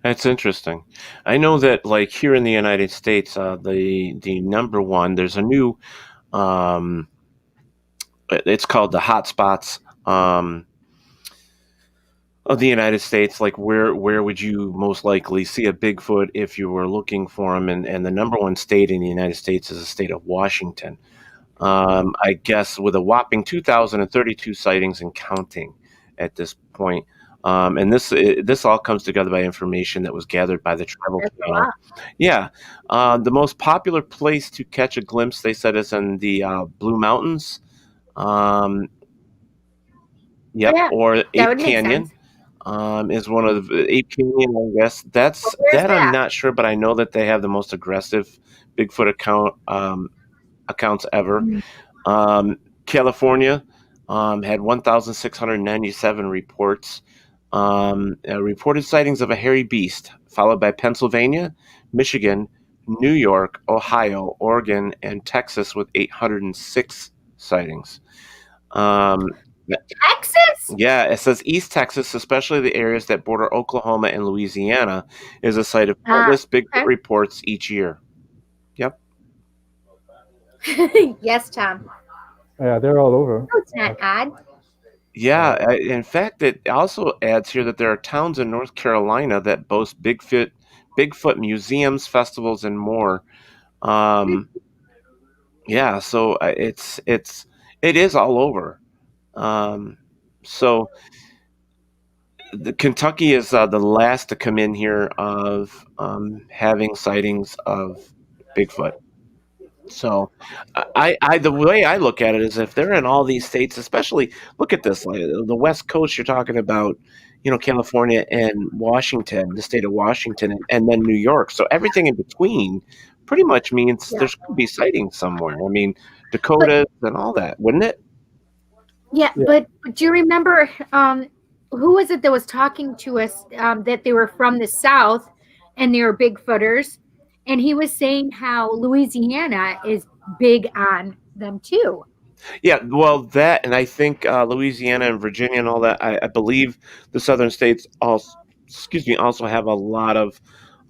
That's interesting. I know that, like, here in the United States, the number one, there's a new, it's called the hotspots of the United States. Like, where would you most likely see a Bigfoot if you were looking for him? And the number one state in the United States is the state of Washington. I guess with a whopping 2,032 sightings and counting at this point. And this all comes together by information that was gathered by the Travel Channel. Yeah. The most popular place to catch a glimpse, they said, is in the Blue Mountains. Or Ape Canyon. Is one of the Ape Canyon, I guess. That I'm not sure, but I know that they have the most aggressive Bigfoot accounts ever. California had 1,697 reports. Reported sightings of a hairy beast, followed by Pennsylvania, Michigan, New York, Ohio, Oregon, and Texas with 806 sightings. Texas? Yeah, it says East Texas, especially the areas that border Oklahoma and Louisiana, is a site of countless Bigfoot reports each year. Yep. Yes, Tom. Yeah, they're all over. Oh, it's not odd. Yeah, in fact, it also adds here that there are towns in North Carolina that boast Bigfoot museums, festivals, and more. Yeah, so it is all over. So Kentucky is the last to come in here of having sightings of Bigfoot. So the way I look at it is, if they're in all these states, especially, look at this, like the West Coast, you're talking about, California and Washington, the state of Washington, and then New York. So everything in between pretty much means there's going to be sightings somewhere. I mean, Dakota and all that, wouldn't it? Yeah, but do you remember who was it that was talking to us that they were from the South and they were Bigfooters? And he was saying how Louisiana is big on them too. Yeah, well, that, and I think Louisiana and Virginia and all that, I believe the southern states also have a lot of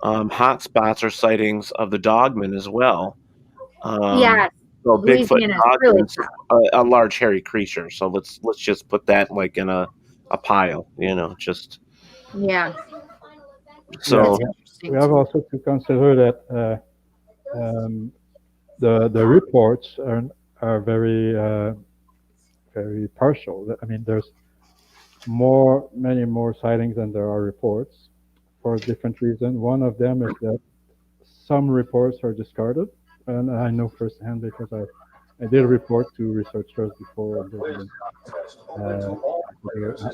hot spots or sightings of the dogman as well. Yeah. So Bigfoot dogman's a large hairy creature. So let's just put that like in a pile, just. Yeah. So we have also to consider that the reports are very very partial. I mean, there's many more sightings than there are reports for different reasons. One of them is that some reports are discarded, and I know firsthand because I did report to researchers before,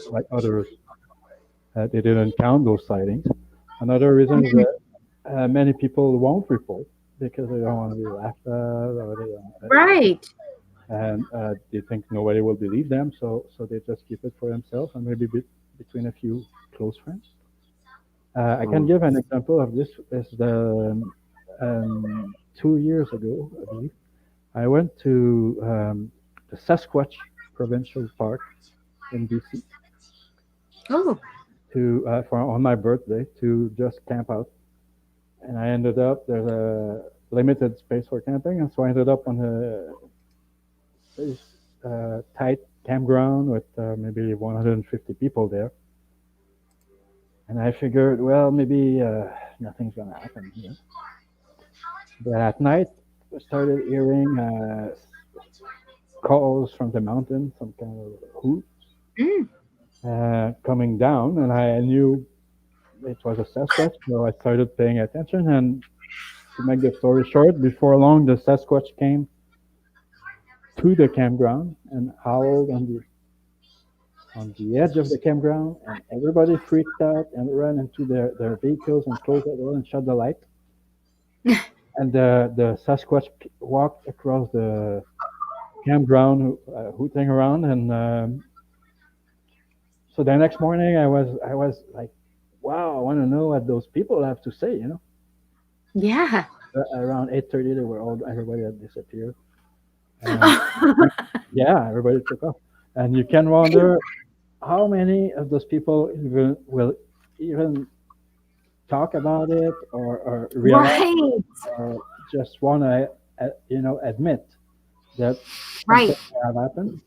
like others, they didn't count those sightings. Another reason is that many people won't report because they don't want to be laughed at, or they don't, right, and they think nobody will believe them, so they just keep it for themselves and maybe between a few close friends. I can give an example of this. Is the 2 years ago, I believe, I went to the Sasquatch Provincial Park in BC. Oh. On my birthday, to just camp out. and I ended up, there's a limited space for camping, and so I ended up on this tight campground with maybe 150 people there. And I figured, well, maybe nothing's going to happen here. But at night, I started hearing calls from the mountain, some kind of hoots coming down, and I knew it was a Sasquatch, so I started paying attention. And to make the story short, before long, the Sasquatch came to the campground and howled on the edge of the campground, and everybody freaked out and ran into their vehicles and closed the door and shut the light. And the Sasquatch walked across the campground, hooting around, and so the next morning I was like, wow, I want to know what those people have to say, you know? Yeah. Around 8:30, everybody had disappeared. Yeah, everybody took off, and you can wonder how many of those people will even talk about it or realize or just want to admit that something have happened,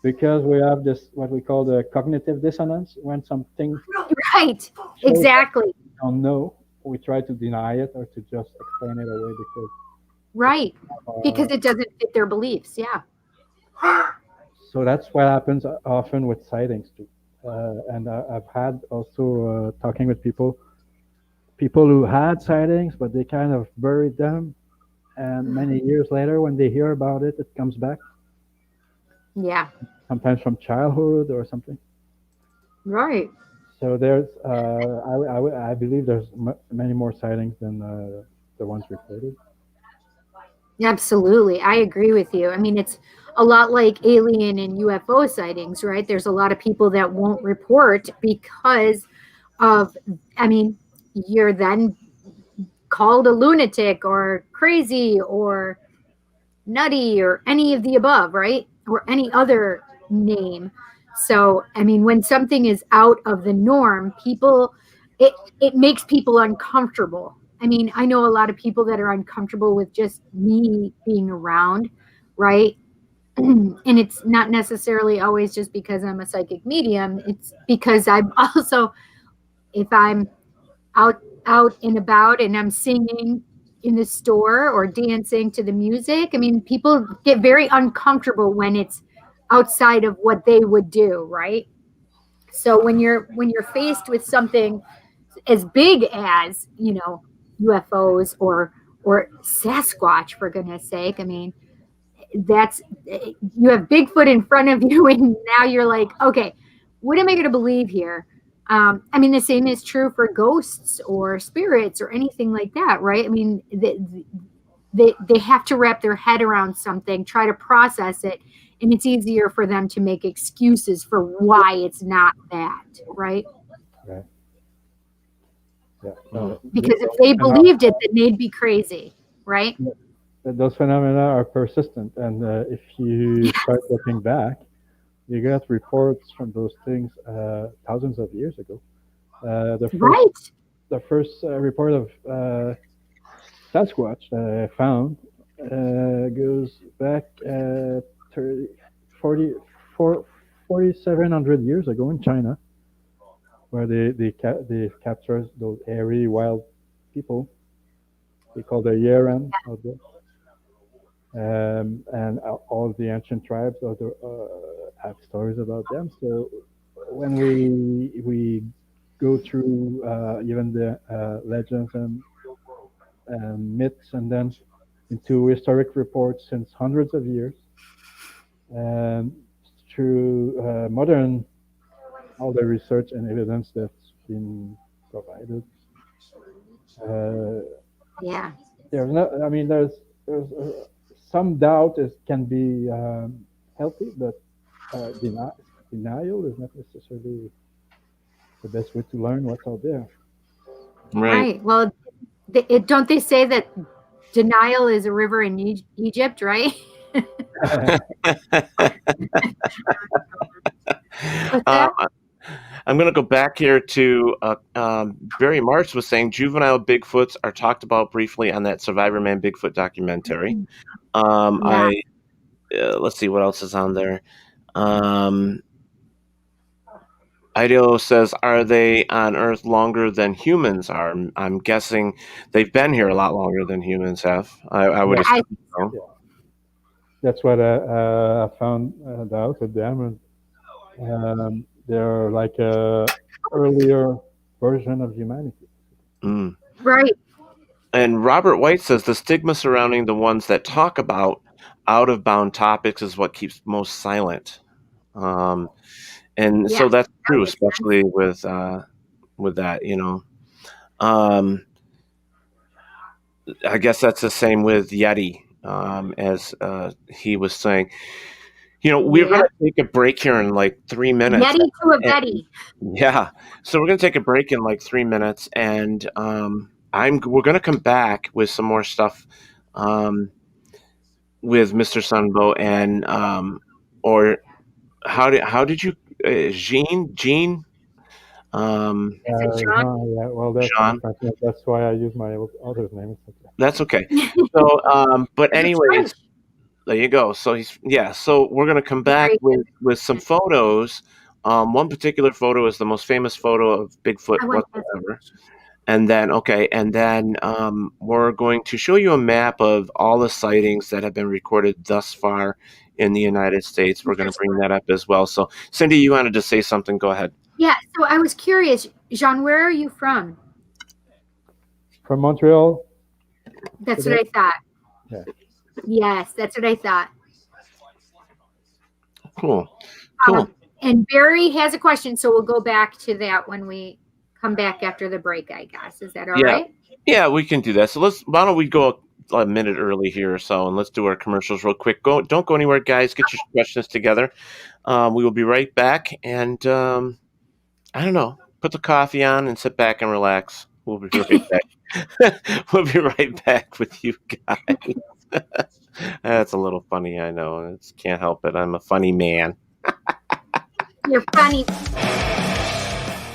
because we have this what we call the cognitive dissonance. When something exactly we don't know, we try to deny it or to just explain it away because it doesn't fit their beliefs. So that's what happens often with sightings too. And I've had also talking with people who had sightings, but they kind of buried them, and many years later, when they hear about it, it comes back. Yeah. Sometimes from childhood or something. Right. So there's, I believe there's many more sightings than the ones reported. Absolutely, I agree with you. I mean, it's a lot like alien and UFO sightings, right? There's a lot of people that won't report because of, I mean, you're then called a lunatic or crazy or nutty or any of the above, right? Or any other name. So, I mean, when something is out of the norm, it makes people uncomfortable. I mean, I know a lot of people that are uncomfortable with just me being around, right? And it's not necessarily always just because I'm a psychic medium. It's because I'm also, if I'm out and about and I'm singing in the store or dancing to the music, I mean, people get very uncomfortable when it's outside of what they would do, right? So when you're faced with something as big as, UFOs or Sasquatch, for goodness sake, I mean, that's, you have Bigfoot in front of you, and now you're like, okay, what am I going to believe here? I mean, the same is true for ghosts or spirits or anything like that, right? I mean, they have to wrap their head around something, try to process it, and it's easier for them to make excuses for why it's not that, right? Right. Yeah. Because if they believed it, then they'd be crazy, right? Those phenomena are persistent, and if you start looking back, you get reports from those things thousands of years ago. The first report of Sasquatch that I found goes back 4,700 years ago in China, where they captured those hairy wild people. They call the Yaran out there. And all the ancient tribes have stories about them. So when we go through even the legends and myths, and then into historic reports since hundreds of years, through modern, all the research and evidence that's been provided. There's no, I mean, there's some doubt can be healthy, but denial is not necessarily the best way to learn what's out there. Right. Well, don't they say that denial is a river in Egypt, right? I'm going to go back here to Barry Marsh was saying juvenile Bigfoots are talked about briefly on that Survivor Man Bigfoot documentary. Let's see what else is on there. Ideo says, are they on Earth longer than humans are? I'm guessing they've been here a lot longer than humans have. I would assume so. Yeah. That's what I found out with them. And they're like a earlier version of humanity. Right. And Robert White says the stigma surrounding the ones that talk about out-of-bound topics is what keeps most silent. And so that's true, especially with that, you know. I guess that's the same with Yeti, as he was saying. You know, we're going to take a break here in like 3 minutes. Yeti to a Betty. Yeah. So we're going to take a break in like 3 minutes, and we're going to come back with some more stuff with Mr. Sunbow, and or how did you Jean? Yeah, well, that's why I use my other name. That's okay. So, but anyways, there you go. So so we're gonna come back with some photos. One particular photo is the most famous photo of Bigfoot whatsoever. And then we're going to show you a map of all the sightings that have been recorded thus far in the United States. We're going to bring that up as well. So, Cindy, you wanted to say something? Go ahead. Yeah. So I was curious, Jean, where are you from? From Montreal. That's what I thought. Yeah. Yes, that's what I thought. Cool. And Barry has a question, so we'll go back to that when we come back after the break, I guess. Is that all right? Yeah, we can do that. So why don't we go a minute early here or so, and let's do our commercials real quick. Don't go anywhere, guys. Get your questions together. We will be right back, and I don't know, put the coffee on and sit back and relax. We'll be right back. We'll be right back with you guys. That's a little funny, I know. I can't help it. I'm a funny man. You're funny.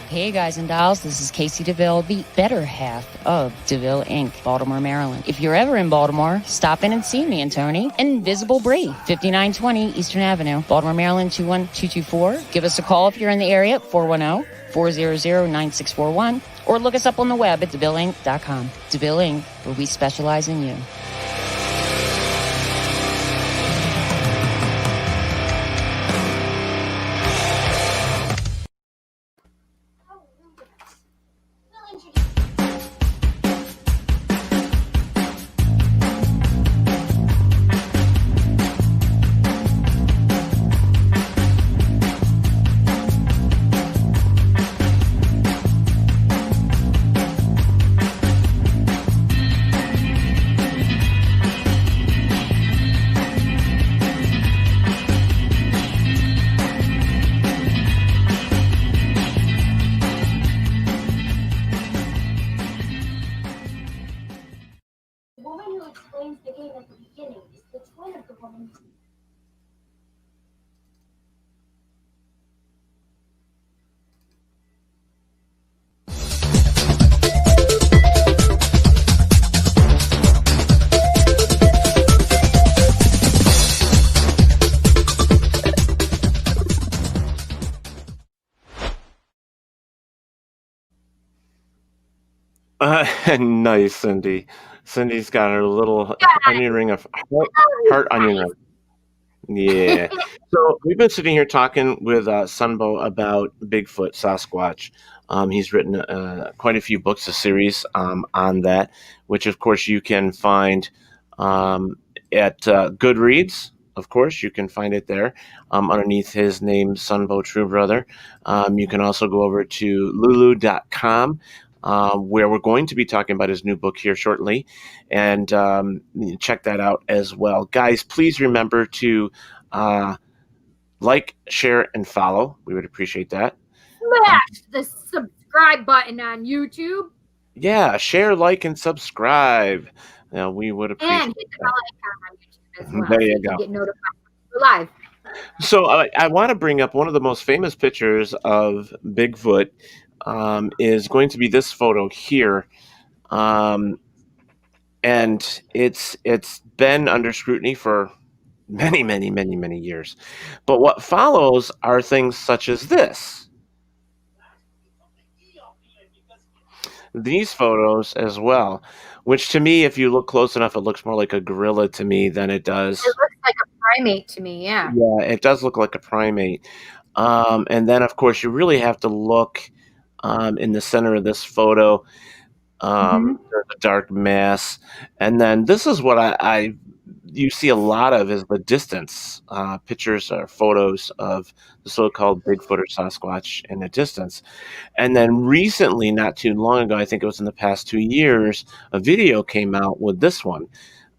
Hey guys and dolls, this is Casey DeVille, the better half of DeVille Inc., Baltimore, Maryland. If you're ever in Baltimore, stop in and see me and Tony. Invisible Bree, 5920 Eastern Avenue, Baltimore, Maryland, 21224. Give us a call if you're in the area, 410-400-9641, or look us up on the web at DeVilleInc.com. DeVille Inc., where we specialize in you. Nice, Cindy. Cindy's got her little onion ring of heart onion ring. Yeah. So we've been sitting here talking with Sunbow about Bigfoot, Sasquatch. He's written quite a few books, a series on that, which of course you can find at Goodreads. Of course, you can find it there underneath his name, Sunbow Truebrother. You can also go over to lulu.com. Where we're going to be talking about his new book here shortly, and check that out as well. Guys, please remember to like, share, and follow. We would appreciate that. Smash the subscribe button on YouTube. Yeah, share, like, and subscribe. We would appreciate and hit the bell icon on YouTube as well. There you go. Get notified when we're live. So I want to bring up one of the most famous pictures of Bigfoot is going to be this photo here. And it's been under scrutiny for many, many, many, many years. But what follows are things such as this. These photos as well, which to me, if you look close enough, it looks more like a gorilla to me than it does. It looks like a primate to me, yeah. Yeah, it does look like a primate. And then, of course, you really have to look in the center of this photo. There's a dark mass. And then this is what you see a lot of is the distance pictures or photos of the so-called Bigfoot or Sasquatch in the distance. And then recently, not too long ago, I think it was in the past 2 years, a video came out with this one.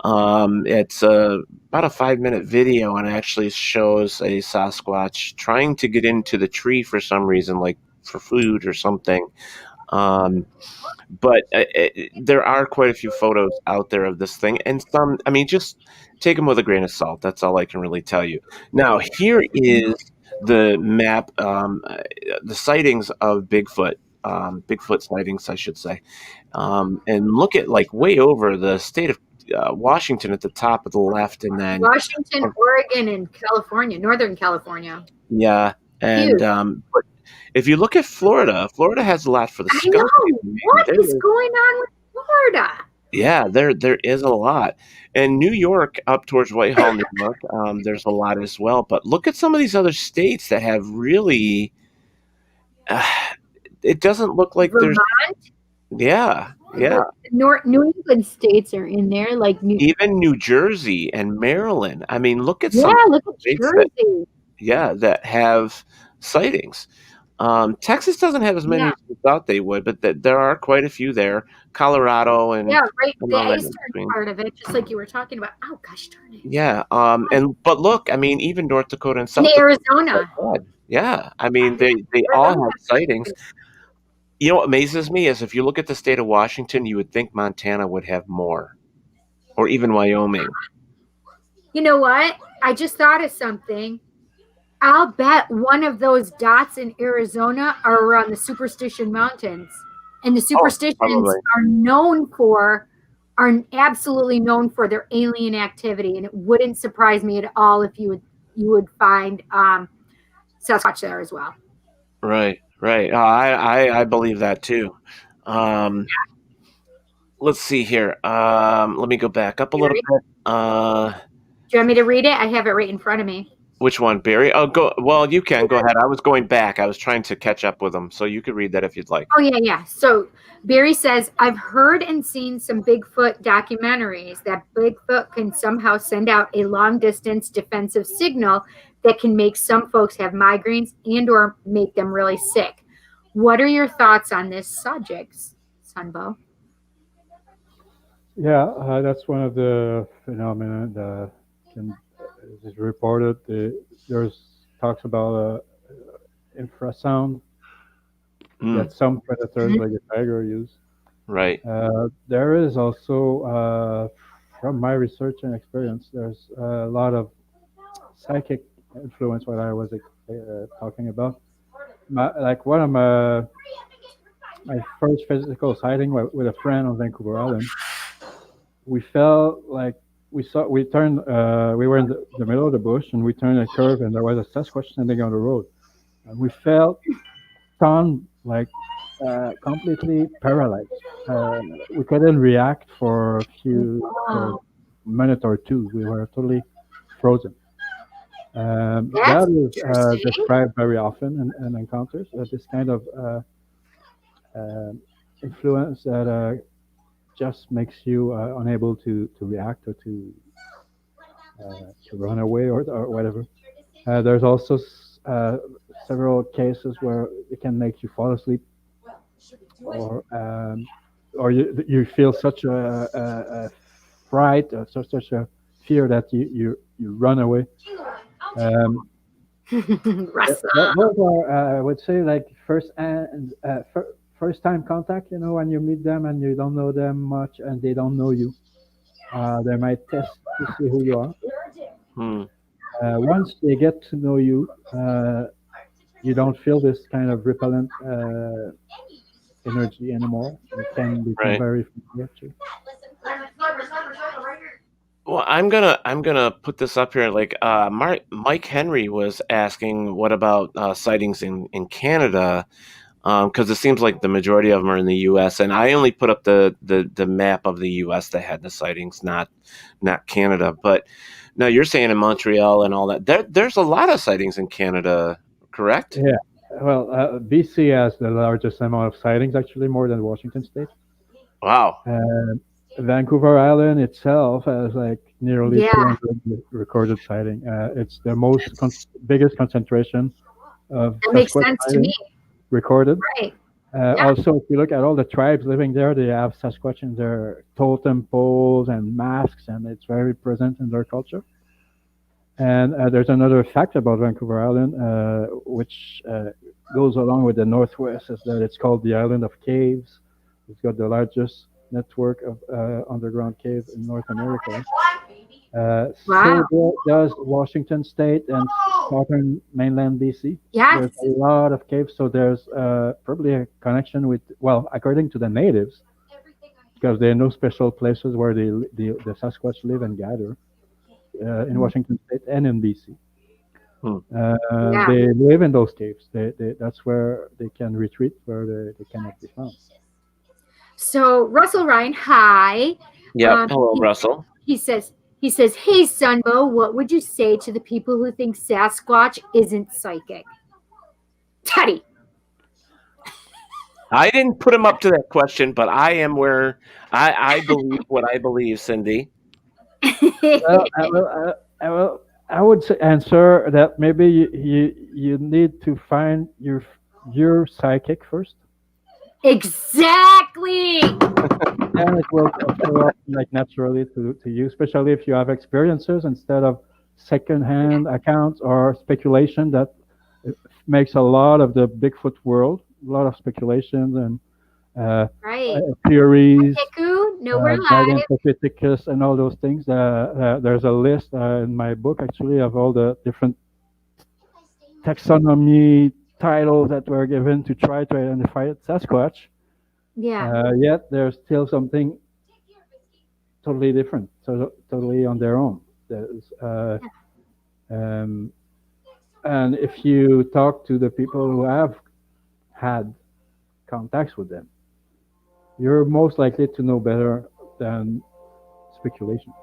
It's about a 5-minute video and actually shows a Sasquatch trying to get into the tree for some reason, like for food or something. But there are quite a few photos out there of this thing, and some, I mean, just take them with a grain of salt. That's all I can really tell you. Now, here is the map, the sightings of Bigfoot, Bigfoot sightings, I should say. And look at like way over the state of Washington at the top of the left, and then Washington, Oregon, and California, Northern California. Yeah, and but if you look at Florida, Florida has a lot for the skunk. What is going on with Florida? Yeah, there is a lot. And New York, up towards Whitehall, New York, there's a lot as well. But look at some of these other states that have really. It doesn't look like Vermont? Yeah. New England states are in there, like even New Jersey and Maryland. I mean, look at look at Jersey. That have sightings. Texas doesn't have as many as we thought they would, but there are quite a few there. Colorado and right, the eastern part of it, just like you were talking about. Oh gosh darn it! Yeah, but look, I mean, even North Dakota and South Arizona. Yeah, I mean, they all have sightings. You know what amazes me is if you look at the state of Washington, you would think Montana would have more, or even Wyoming. You know what? I just thought of something. I'll bet one of those dots in Arizona are around the Superstition Mountains. And the Superstitions are absolutely known for their alien activity. And it wouldn't surprise me at all if you would find Sasquatch there as well. Right. I believe that too. Let's see here. Let me go back up a little bit. Do you want me to read it? I have it right in front of me. Which one, Barry? Oh, go. Well, you can go ahead. I was going back. I was trying to catch up with them, so you could read that if you'd like. Oh yeah. So Barry says, I've heard and seen some Bigfoot documentaries that Bigfoot can somehow send out a long-distance defensive signal that can make some folks have migraines and or make them really sick. What are your thoughts on this subject, SunBôw? Yeah, that's one of the phenomena that is reported. There's talks about infrasound that some predators like the tiger use. Right. There is also, from my research and experience, there's a lot of psychic influence. What I was talking about, like one of my first physical sighting with a friend on Vancouver Island. We felt like we turned, we were in the middle of the bush and we turned a curve and there was a Sasquatch standing on the road. And we felt stunned, like completely paralyzed. We couldn't react for a few minutes or two. We were totally frozen. That is described very often in encounters. This kind of influence that just makes you unable to react or to run away or whatever. There's also several cases where it can make you fall asleep, or you feel such a fright, such a fear that you run away. Those are, I would say, like first time contact. When you meet them and you don't know them much and they don't know you, they might test to see who you are. Once they get to know you, you don't feel this kind of repellent energy anymore. You can become Right. very familiar too. Well, I'm gonna put this up here. Like, Mike Henry was asking, what about sightings in Canada? Because it seems like the majority of them are in the U.S. And I only put up the map of the U.S. that had the sightings, not Canada. But no, you're saying in Montreal and all that. There's a lot of sightings in Canada, correct? Yeah. Well, BC has the largest amount of sightings, actually, more than Washington State. Wow. Vancouver Island itself has like nearly Yeah. 200 recorded sighting. It's the most biggest concentration of That makes Sasquatch sense to sightings me. recorded. Right. Also, if you look at all the tribes living there, they have Sasquatch in their totem poles and masks, and it's very present in their culture. And there's another fact about Vancouver Island, which goes along with the Northwest, is that it's called the Island of Caves. It's got the largest network of underground caves in North America. Wow. So does Washington State and southern mainland BC. Yes. There's a lot of caves, so there's probably a connection with, well, according to the natives, because there are no special places where the Sasquatch live and gather in Washington State and in BC. Yeah. They live in those caves. That's where they can retreat, where they cannot be found. So Russell Ryan, hi. Yeah. Hello, Russell. He says, "Hey, Sunbow, what would you say to the people who think Sasquatch isn't psychic?" Teddy. I didn't put him up to that question, but I am where I believe what I believe, Cindy. Well, I would answer that maybe you need to find your psychic first. Exactly. And it will show up like naturally to you, especially if you have experiences instead of secondhand accounts or speculation that makes a lot of the Bigfoot world, a lot of speculations and Right. theories, Hiku, nowhere live. Gigantopithecus and all those things. There's a list in my book actually of all the different taxonomy titles that were given to try to identify Sasquatch. Yeah. Yet there's still something totally different, totally on their own. And if you talk to the people who have had contacts with them, you're most likely to know better than speculation.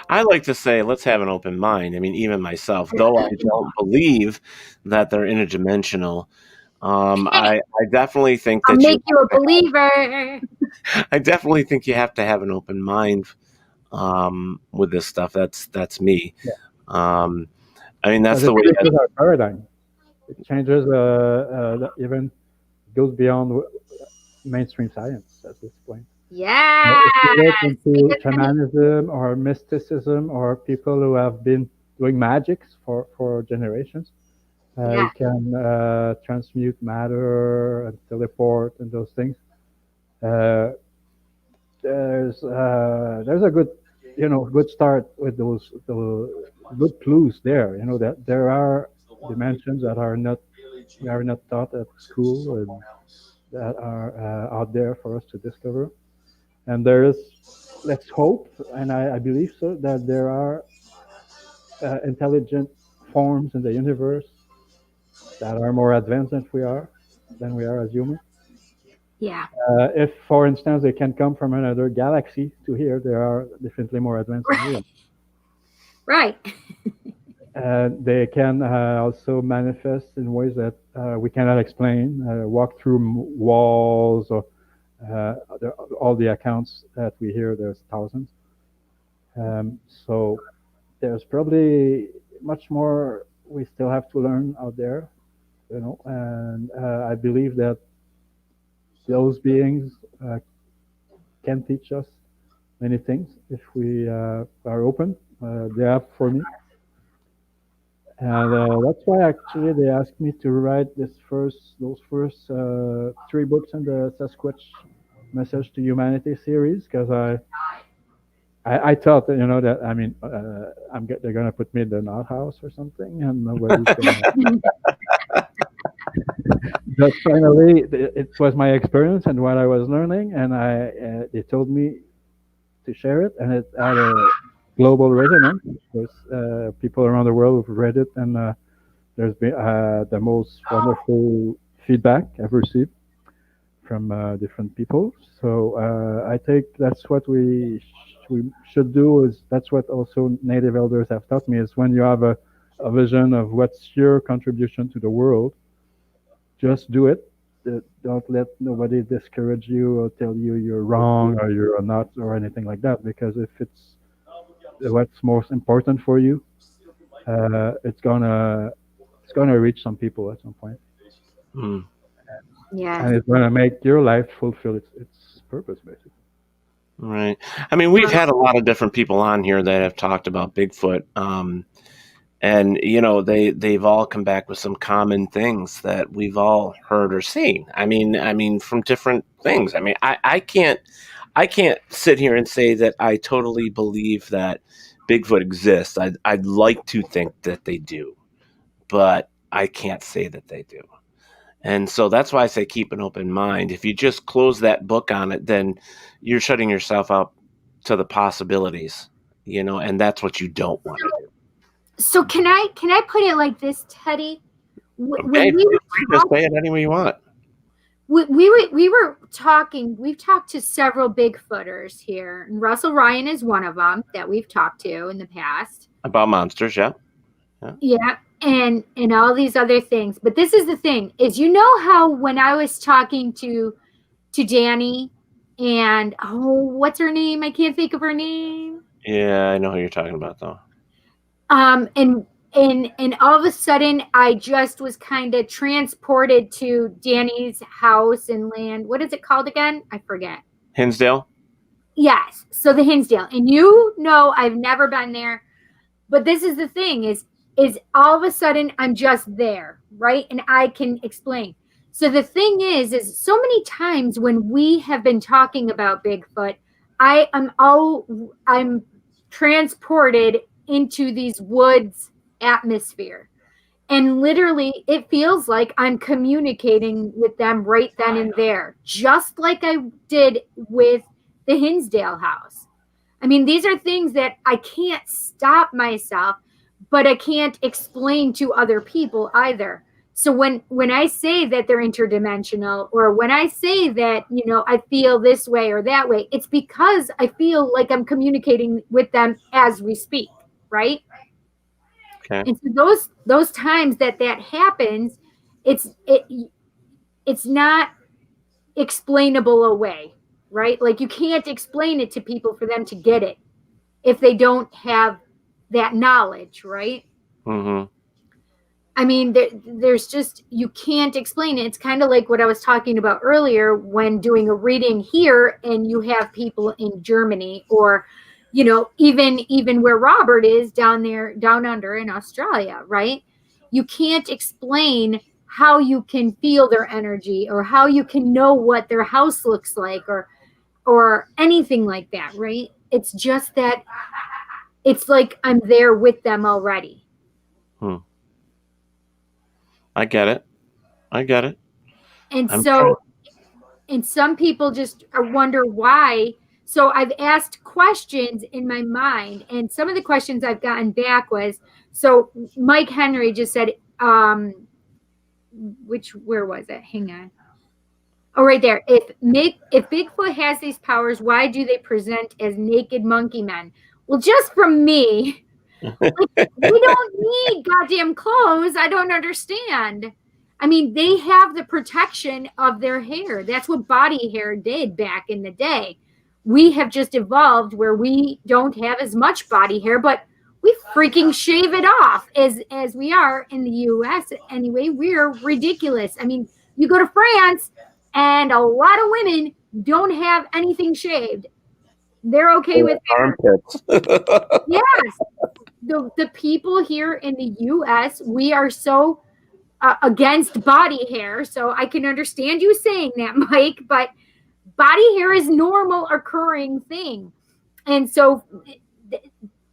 I like to say, let's have an open mind. I mean, even myself, though I don't believe that they're interdimensional, I definitely think that I'll make you a believer. I definitely think you have to have an open mind with this stuff. That's me. Yeah. I mean, that's the way. It changes our paradigm. It changes, even goes beyond mainstream science at this point. Yeah. If you look into shamanism or mysticism or people who have been doing magics for generations, you can transmute matter and teleport and those things. There's a good start with those good clues there. That there are dimensions that are not taught at school and that are out there for us to discover. And there is, let's hope, and I believe so, that there are intelligent forms in the universe that are more advanced than we are as humans. Yeah. If, for instance, they can come from another galaxy to here, they are definitely more advanced than we are. Right. They can also manifest in ways that we cannot explain, walk through walls, or all the accounts that we hear, there's thousands. So there's probably much more we still have to learn out there, and I believe that those beings can teach us many things if we are open. They have for me. And that's why actually they asked me to write those first 3 books in the Sasquatch Message to Humanity series, because I thought that, that, I mean, they're gonna put me in the nut house or something, and nobody's gonna. But finally, it was my experience and what I was learning, and they told me to share it, and it had a global resonance. There's people around the world who've read it, and there's been the most wonderful feedback I've received from different people. So I think that's what we should do. Is that's what also native elders have taught me, is when you have a vision of what's your contribution to the world, just do it. Don't let nobody discourage you or tell you you're wrong or you're not or anything like that. Because if it's what's most important for you, it's gonna reach some people at some point. Mm. Yeah. And it's gonna make your life fulfill its purpose, basically. Right. I mean, we've had a lot of different people on here that have talked about Bigfoot. And they've all come back with some common things that we've all heard or seen. I mean, from different things. I mean, I can't sit here and say that I totally believe that Bigfoot exists. I'd like to think that they do, but I can't say that they do. And so that's why I say keep an open mind. If you just close that book on it, then you're shutting yourself up to the possibilities, and that's what you don't want to do. So can I put it like this, Teddy? Okay, just say it any way you want. We were talking. We've talked to several Bigfooters here, and Russell Ryan is one of them that we've talked to in the past about monsters. Yeah, and all these other things. But this is the thing: is how when I was talking to Danny and what's her name? I can't think of her name. Yeah, I know who you're talking about though. And all of a sudden I just was kind of transported to Danny's house and land. What is it called again? I forget. Hinsdale? Yes. So the Hinsdale. And I've never been there. But this is the thing is all of a sudden I'm just there, right? And I can explain. So the thing is so many times when we have been talking about Bigfoot, I'm transported into these woods atmosphere, and literally it feels like I'm communicating with them right then and there, just like I did with the Hinsdale house. I mean, these are things that I can't stop myself, but I can't explain to other people either. So when I say that they're interdimensional, or when I say that, I feel this way or that way, it's because I feel like I'm communicating with them as we speak, right? Okay. And so those times that happens, it's not explainable away, right? Like you can't explain it to people for them to get it if they don't have that knowledge, right? Mm-hmm. I mean, there's just, you can't explain it. It's kind of like what I was talking about earlier when doing a reading here and you have people in Germany or, even where Robert is down under in Australia, right? You can't explain how you can feel their energy or how you can know what their house looks like or anything like that, right? It's just that it's like I'm there with them already. I get it. And and some people just wonder why. So I've asked questions in my mind, and some of the questions I've gotten back was, so Mike Henry just said, where was it? Hang on. Oh, right there. If Bigfoot has these powers, why do they present as naked monkey men? Well, just from me, we don't need goddamn clothes. I don't understand. I mean, they have the protection of their hair. That's what body hair did back in the day. We have just evolved where we don't have as much body hair, but we freaking shave it off as we are in the U.S. Anyway, we're ridiculous. I mean, you go to France and a lot of women don't have anything shaved. They're okay with armpits. Yes. The people here in the U.S., we are so against body hair. So I can understand you saying that, Mike, but body hair is normal occurring thing. And so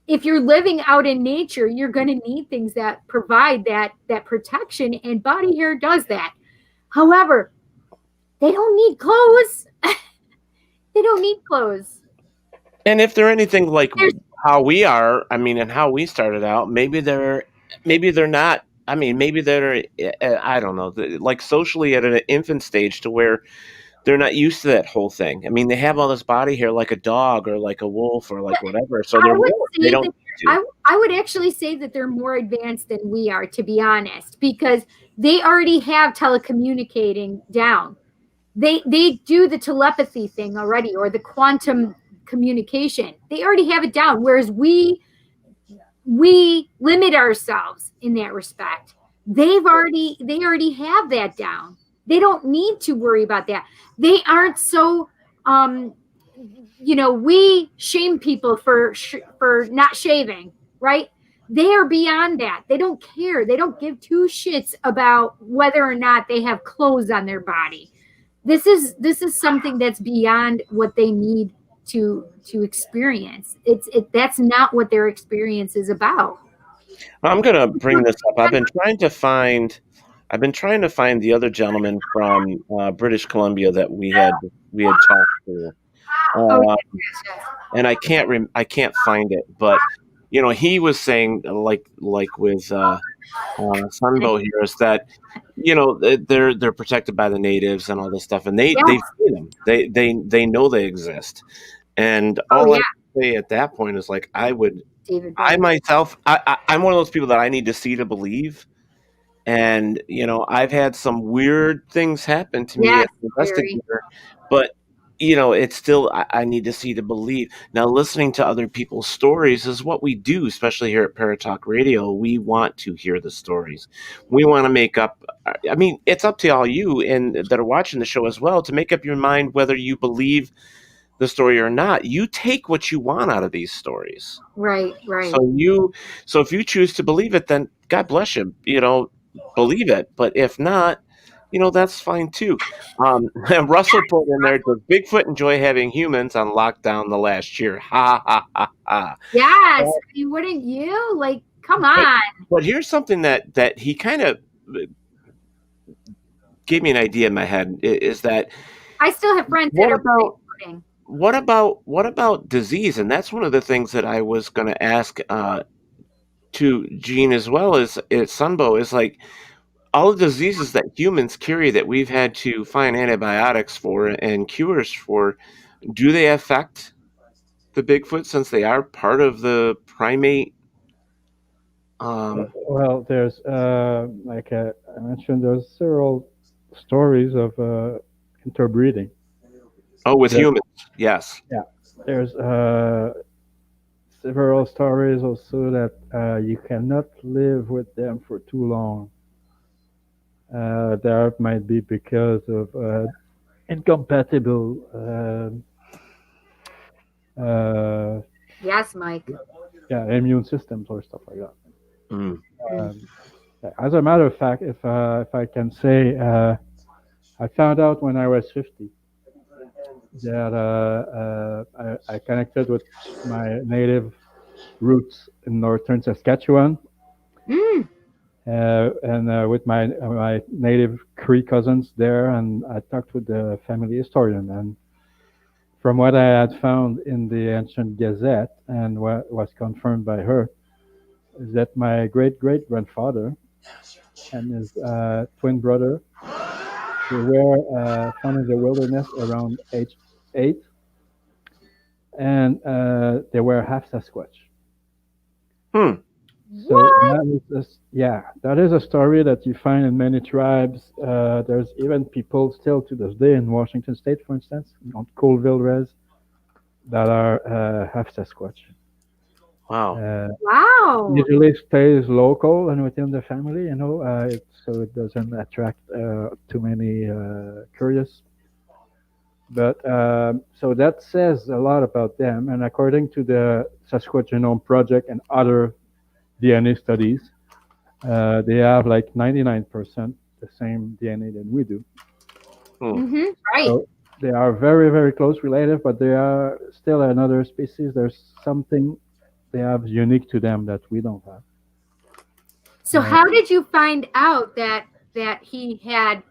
if you're living out in nature, you're going to need things that provide that protection, and body hair does that. However, they don't need clothes. They don't need clothes. And if they're anything like how we are, I mean, and how we started out, maybe they're not. I mean, maybe they're, I don't know, like socially at an infant stage to where they're not used to that whole thing. I mean, they have all this body hair like a dog or like a wolf or like whatever. So they don't. I would actually say that they're more advanced than we are, to be honest, because they already have telecommunicating down. They do the telepathy thing already, or the quantum communication. They already have it down, whereas we limit ourselves in that respect. They already have that down. They don't need to worry about that. They aren't so we shame people for not shaving, right? They are beyond that. They don't care. They don't give two shits about whether or not they have clothes on their body. This is something that's beyond what they need to experience. That's not what their experience is about. I'm gonna bring this up. I've been trying to find the other gentleman from British Columbia that we had talked to, and I can't find it. But he was saying like with Sunbow here is that they're protected by the natives and all this stuff, and they've seen them. They know they exist, and all I say at that point is like I'm one of those people that I need to see to believe. And I've had some weird things happen to me as an investigator, but it's still I need to see to believe. Now, listening to other people's stories is what we do, especially here at Paratalkradio. We want to hear the stories. We want to make up. I mean, it's up to all you and that are watching the show as well to make up your mind whether you believe the story or not. You take what you want out of these stories. Right. So if you choose to believe it, then God bless you. Believe it. But if not, that's fine too. Russell put in there, does Bigfoot enjoy having humans on lockdown the last year? Ha ha ha ha. Yes. Wouldn't you? Like, come on. But here's something that he kind of gave me an idea in my head is that I still have friends that are Bigfooting. What about disease? And that's one of the things that I was going to ask to Gene as well as Sunbow is like all the diseases that humans carry that we've had to find antibiotics for and cures for. Do they affect the Bigfoot since they are part of the primate? Well, there's like I mentioned, there's several stories of interbreeding. Oh, with humans, yes. Yeah, there's several stories also that you cannot live with them for too long. That might be because of incompatible. Yes, Mike. Yeah, immune systems or stuff like that. Mm. As a matter of fact, if I can say, I found out when I was 50 that I connected with my native roots in northern Saskatchewan, and with my native Cree cousins there, and I talked with the family historian, and from what I had found in the ancient Gazette and what was confirmed by her, is that my great-great-grandfather and his twin brother, they were found in the wilderness around age 8, and they were half Sasquatch. So that is a story that you find in many tribes. There's even people still to this day in Washington State, for instance, on Colville Res, that are half Sasquatch. Wow. Wow. Usually stays local and within the family, so it doesn't attract too many curious. But so that says a lot about them. And according to the Sasquatch Genome Project and other DNA studies, they have like 99% the same DNA than we do. Mm-hmm. Right. they are very, very close relative, but they are still another species. There's something they have unique to them that we don't have. So how did you find out that he had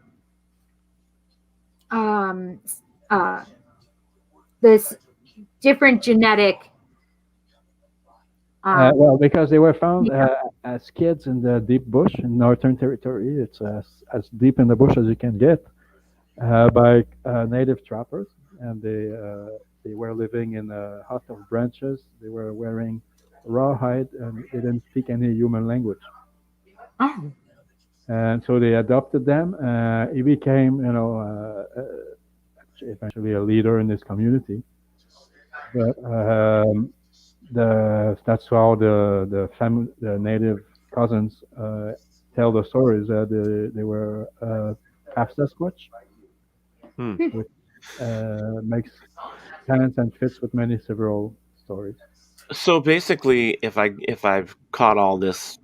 this different genetic? Well, because they were found as kids in the deep bush in Northern Territory. It's as deep in the bush as you can get, by native trappers, and they were living in a hut of branches. They were wearing rawhide, and they didn't speak any human language. Oh. And so they adopted them. He became, eventually a leader in this community. But that's how the native cousins tell the stories that they were half Sasquatch, which makes sense and fits with several stories. So basically, if I've caught all this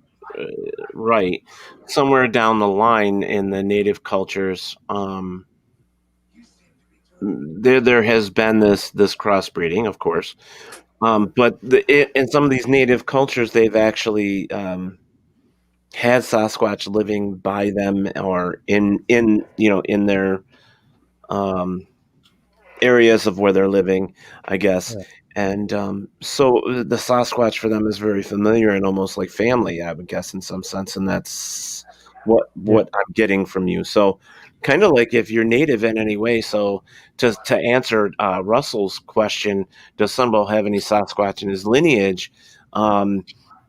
right, somewhere down the line in the native cultures, there has been this crossbreeding, of course, but in some of these native cultures, they've actually had Sasquatch living by them or in their areas of where they're living, I guess. Yeah. And so the Sasquatch for them is very familiar and almost like family, I would guess, in some sense. And that's what I'm getting from you. So kind of like if you're native in any way. So to answer Russell's question, does SunBôw have any Sasquatch in his lineage?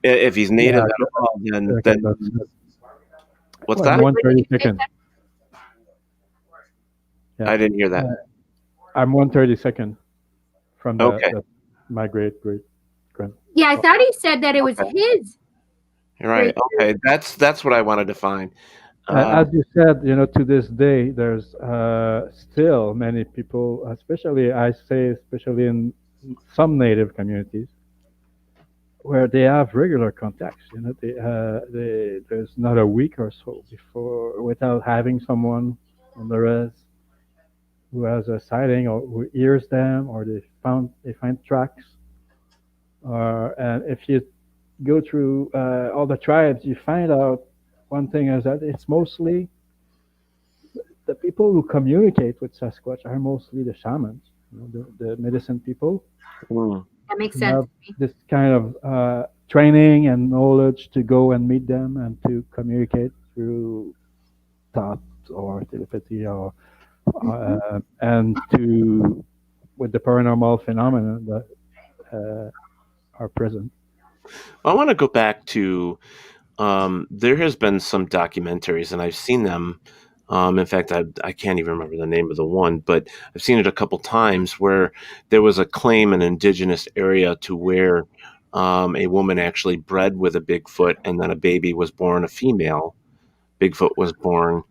If he's native at all, then what's that? 1/32nd. I didn't hear that. I'm 1/32nd from my great grand. Yeah, I thought he said that it was his. Right. Okay. That's what I wanted to find. As you said, to this day, there's still many people, especially in some native communities, where they have regular contacts. There's not a week or so without having someone on the res who has a sighting or who hears them, or they find tracks. And if you go through all the tribes, you find out one thing is that it's mostly the people who communicate with Sasquatch are mostly the shamans, the medicine people. That makes sense. This kind of training and knowledge to go and meet them and to communicate through thought or telepathy or and with the paranormal phenomena that are present. I want to go back to there has been some documentaries, and I've seen them. In fact, I can't even remember the name of the one, but I've seen it a couple times where there was a claim in an indigenous area to where a woman actually bred with a Bigfoot, and then a baby was born, a female Bigfoot was born.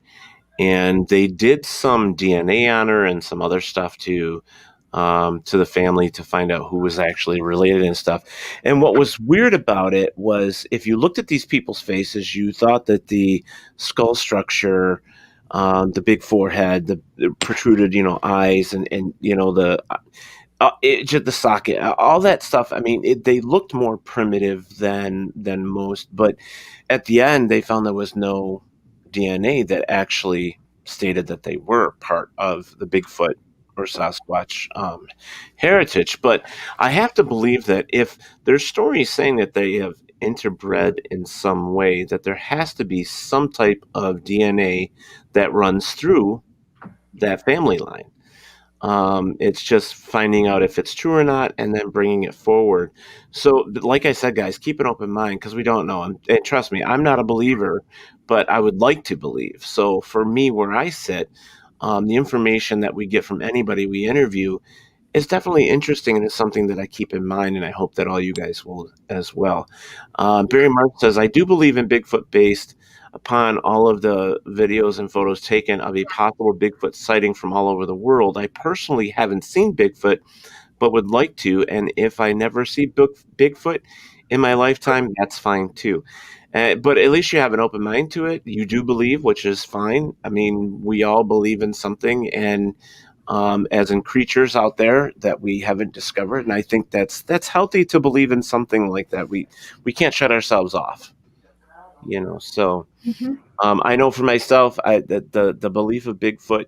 And they did some DNA on her and some other stuff to the family to find out who was actually related and stuff. And what was weird about it was if you looked at these people's faces, you thought that the skull structure, the big forehead, the protruded, eyes, and the socket, all that stuff. I mean, they looked more primitive than most. But at the end, they found there was no DNA that actually stated that they were part of the Bigfoot or Sasquatch heritage. But I have to believe that if there's stories saying that they have interbred in some way, that there has to be some type of DNA that runs through that family line. It's just finding out if it's true or not and then bringing it forward. So like I said, guys, keep an open mind because we don't know. And trust me, I'm not a believer, but I would like to believe. So for me, where I sit, the information that we get from anybody we interview is definitely interesting, and it's something that I keep in mind, and I hope that all you guys will as well. Barry Mark says, I do believe in Bigfoot based upon all of the videos and photos taken of a possible Bigfoot sighting from all over the world. I personally haven't seen Bigfoot, but would like to, and if I never see Bigfoot in my lifetime, that's fine too. But at least you have an open mind to it. You do believe, which is fine. I mean, we all believe in something, and as in creatures out there that we haven't discovered. And I think that's healthy to believe in something like that. We can't shut ourselves off, so I know for myself, the belief of Bigfoot,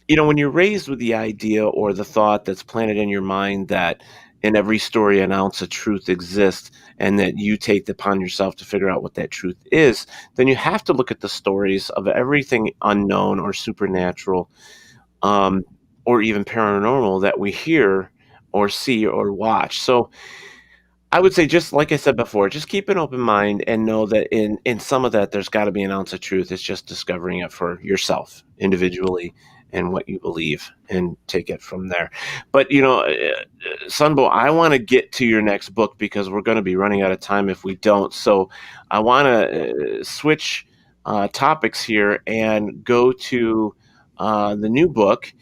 when you're raised with the idea or the thought that's planted in your mind that in every story an ounce of truth exists and that you take it upon yourself to figure out what that truth is, then you have to look at the stories of everything unknown or supernatural, or even paranormal that we hear or see or watch. So I would say, just like I said before, just keep an open mind and know that in some of that, there's got to be an ounce of truth. It's just discovering it for yourself individually and what you believe, and take it from there. But, SunBôw, I want to get to your next book because we're going to be running out of time if we don't. So I want to switch topics here and go to the new book,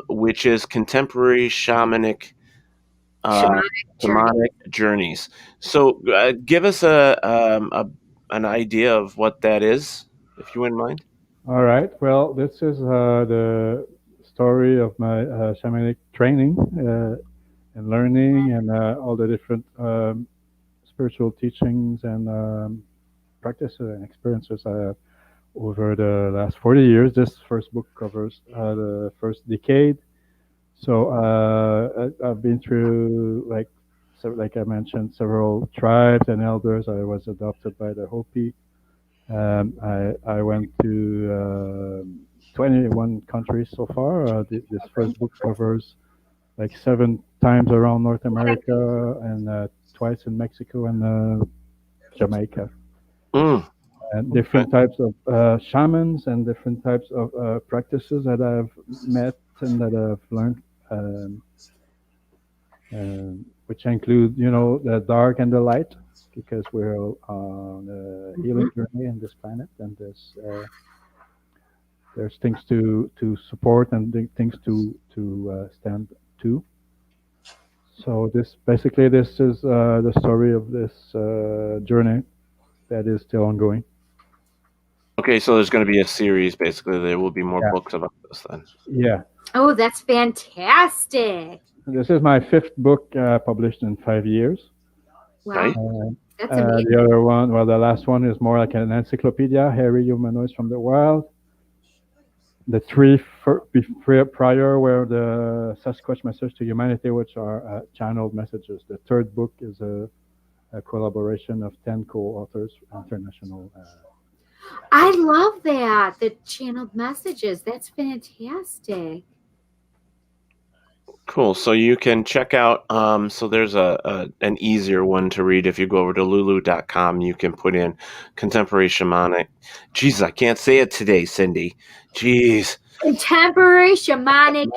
which is Contemporary Shamanic Journeys. So give us an idea of what that is, if you wouldn't mind. All right. Well, this is the story of my shamanic training and learning, and all the different spiritual teachings and practices and experiences I have over the last 40 years. This first book covers the first decade. So I've been through, like I mentioned, several tribes and elders. I was adopted by the Hopi. I went to 21 countries so far. This first book covers like 7 times around North America and twice in Mexico and Jamaica. And different types of shamans and different types of practices that I've met and that I've learned, which include, the dark and the light, because we're on a healing journey in this planet, and there's things to support and things to stand to. So this is the story of this journey that is still ongoing. Okay, so there's going to be a series. Basically, there will be more books about this then. Yeah. Oh, that's fantastic. This is my 5th book published in 5 years. Wow. Right. That's amazing. The other one, the last one is more like an encyclopedia, Hairy Humanoids from the Wild. The 3 prior were the Sasquatch Message to Humanity, which are channeled messages. The 3rd book is a collaboration of 10 co-authors, international. I love that, the channeled messages. That's fantastic. Cool. So you can check out, so there's an easier one to read. If you go over to lulu.com, you can put in Contemporary Shamanic. Jeez, I can't say it today, Cindy. Jeez. Contemporary Shamanic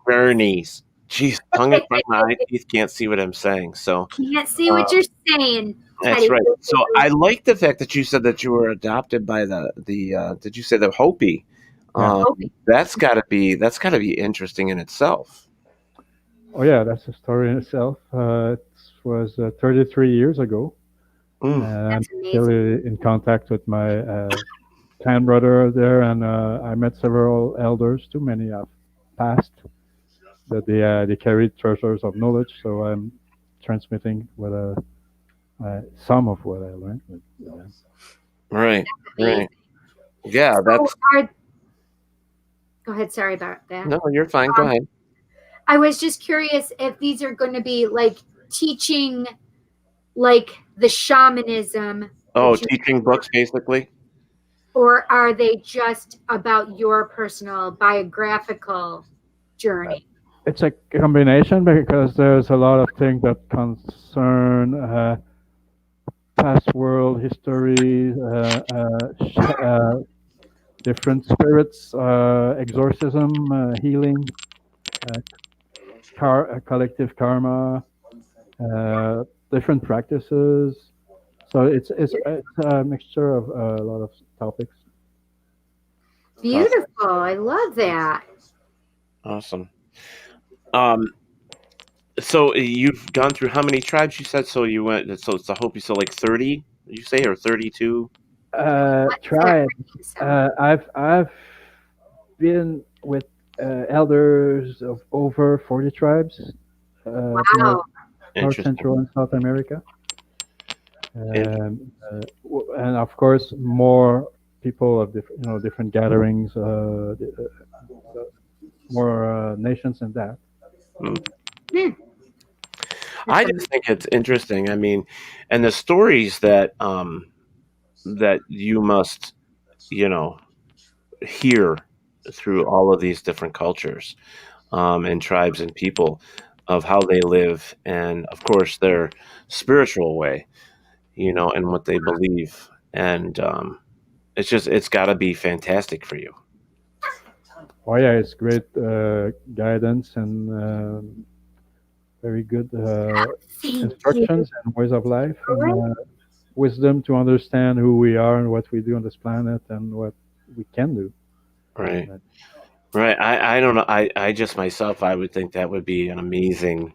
Journeys. Jeez, tongue in front of my eye teeth, can't see what I'm saying. So can't see what you're saying. That's right. So I like the fact that you said that you were adopted by the did you say the Hopi? That's got to be interesting in itself. Oh yeah, that's a story in itself. It was 33 years ago. I'm still in contact with my clan brother there, and I met several elders. Too many have passed, but they carried treasures of knowledge. So I'm transmitting some of what I learned. Right. Yeah, that's. Go ahead. Sorry about that. No, you're fine. Go ahead. I was just curious if these are going to be like teaching, like the shamanism. Oh, teaching books, basically. Or are they just about your personal biographical journey? It's a combination, because there's a lot of things that concern past world history, different spirits, exorcism, healing, collective karma, different practices. So it's a mixture of a lot of topics. Beautiful. I love that. Awesome. So you've gone through how many tribes, you said? So you went. So it's the Hopi. So like 30, you say, or 32? Tribes. I've been with elders of over 40 tribes, Wow. North Central and South America. And of course, more people of different gatherings, more nations than that. I just think it's interesting. I mean, and the stories that that you must, hear through all of these different cultures and tribes and people of how they live, and of course their spiritual way, and what they believe, and it's got to be fantastic for you. Oh yeah, it's great guidance and very good instructions and ways of life, and wisdom to understand who we are and what we do on this planet and what we can do. Right. I don't know. I just myself, I would think that would be an amazing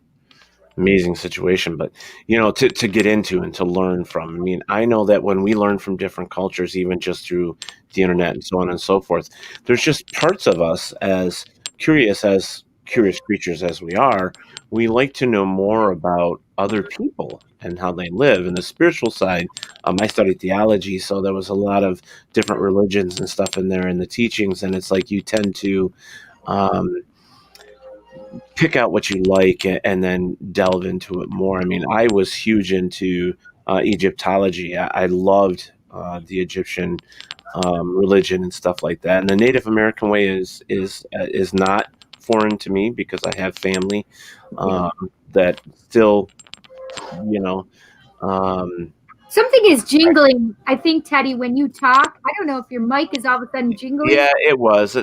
situation, but to get into and to learn from. I mean, I know that when we learn from different cultures, even just through the internet and so on and so forth, there's just parts of us as curious creatures as we are, we like to know more about other people and how they live. And the spiritual side, I studied theology, so there was a lot of different religions and stuff in there in the teachings, and it's like you tend to pick out what you like and then delve into it more. I mean, I was huge into Egyptology. I loved the Egyptian religion and stuff like that. And the Native American way is not foreign to me because I have family that still, Something is jingling. I think, Teddy, when you talk, I don't know if your mic is all of a sudden jingling. Yeah, it was.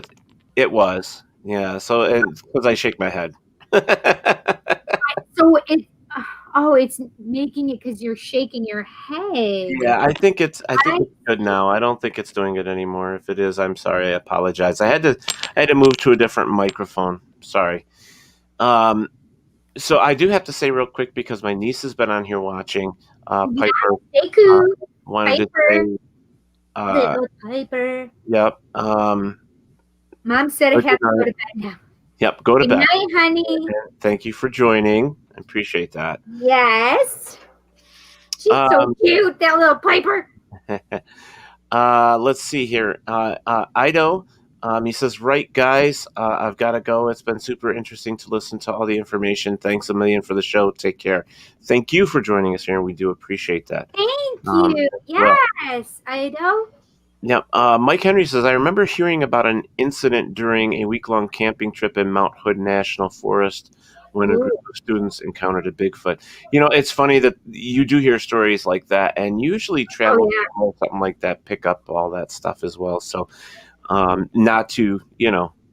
It was. Yeah. So it's because I shake my head. So it's making it because you're shaking your head. Yeah, I think it's good now. I don't think it's doing it anymore. If it is, I'm sorry. I apologize. I had to move to a different microphone. Sorry. So I do have to say real quick because my niece has been on here watching. Piper wanted to say. Little Piper. Yep. Mom said I have to go to bed now. Yep, go to bed. Good night, honey. And thank you for joining. I appreciate that. Yes. She's so cute, that little Piper. Let's see here. Ido, he says, right, guys, I've got to go. It's been super interesting to listen to all the information. Thanks a million for the show. Take care. Thank you for joining us here. We do appreciate that. Thank you. Yes, Ido. Yeah, Mike Henry says, I remember hearing about an incident during a week-long camping trip in Mount Hood National Forest when a group of students encountered a Bigfoot. It's funny that you do hear stories like that, and usually travel or something like that pick up all that stuff as well. So not to,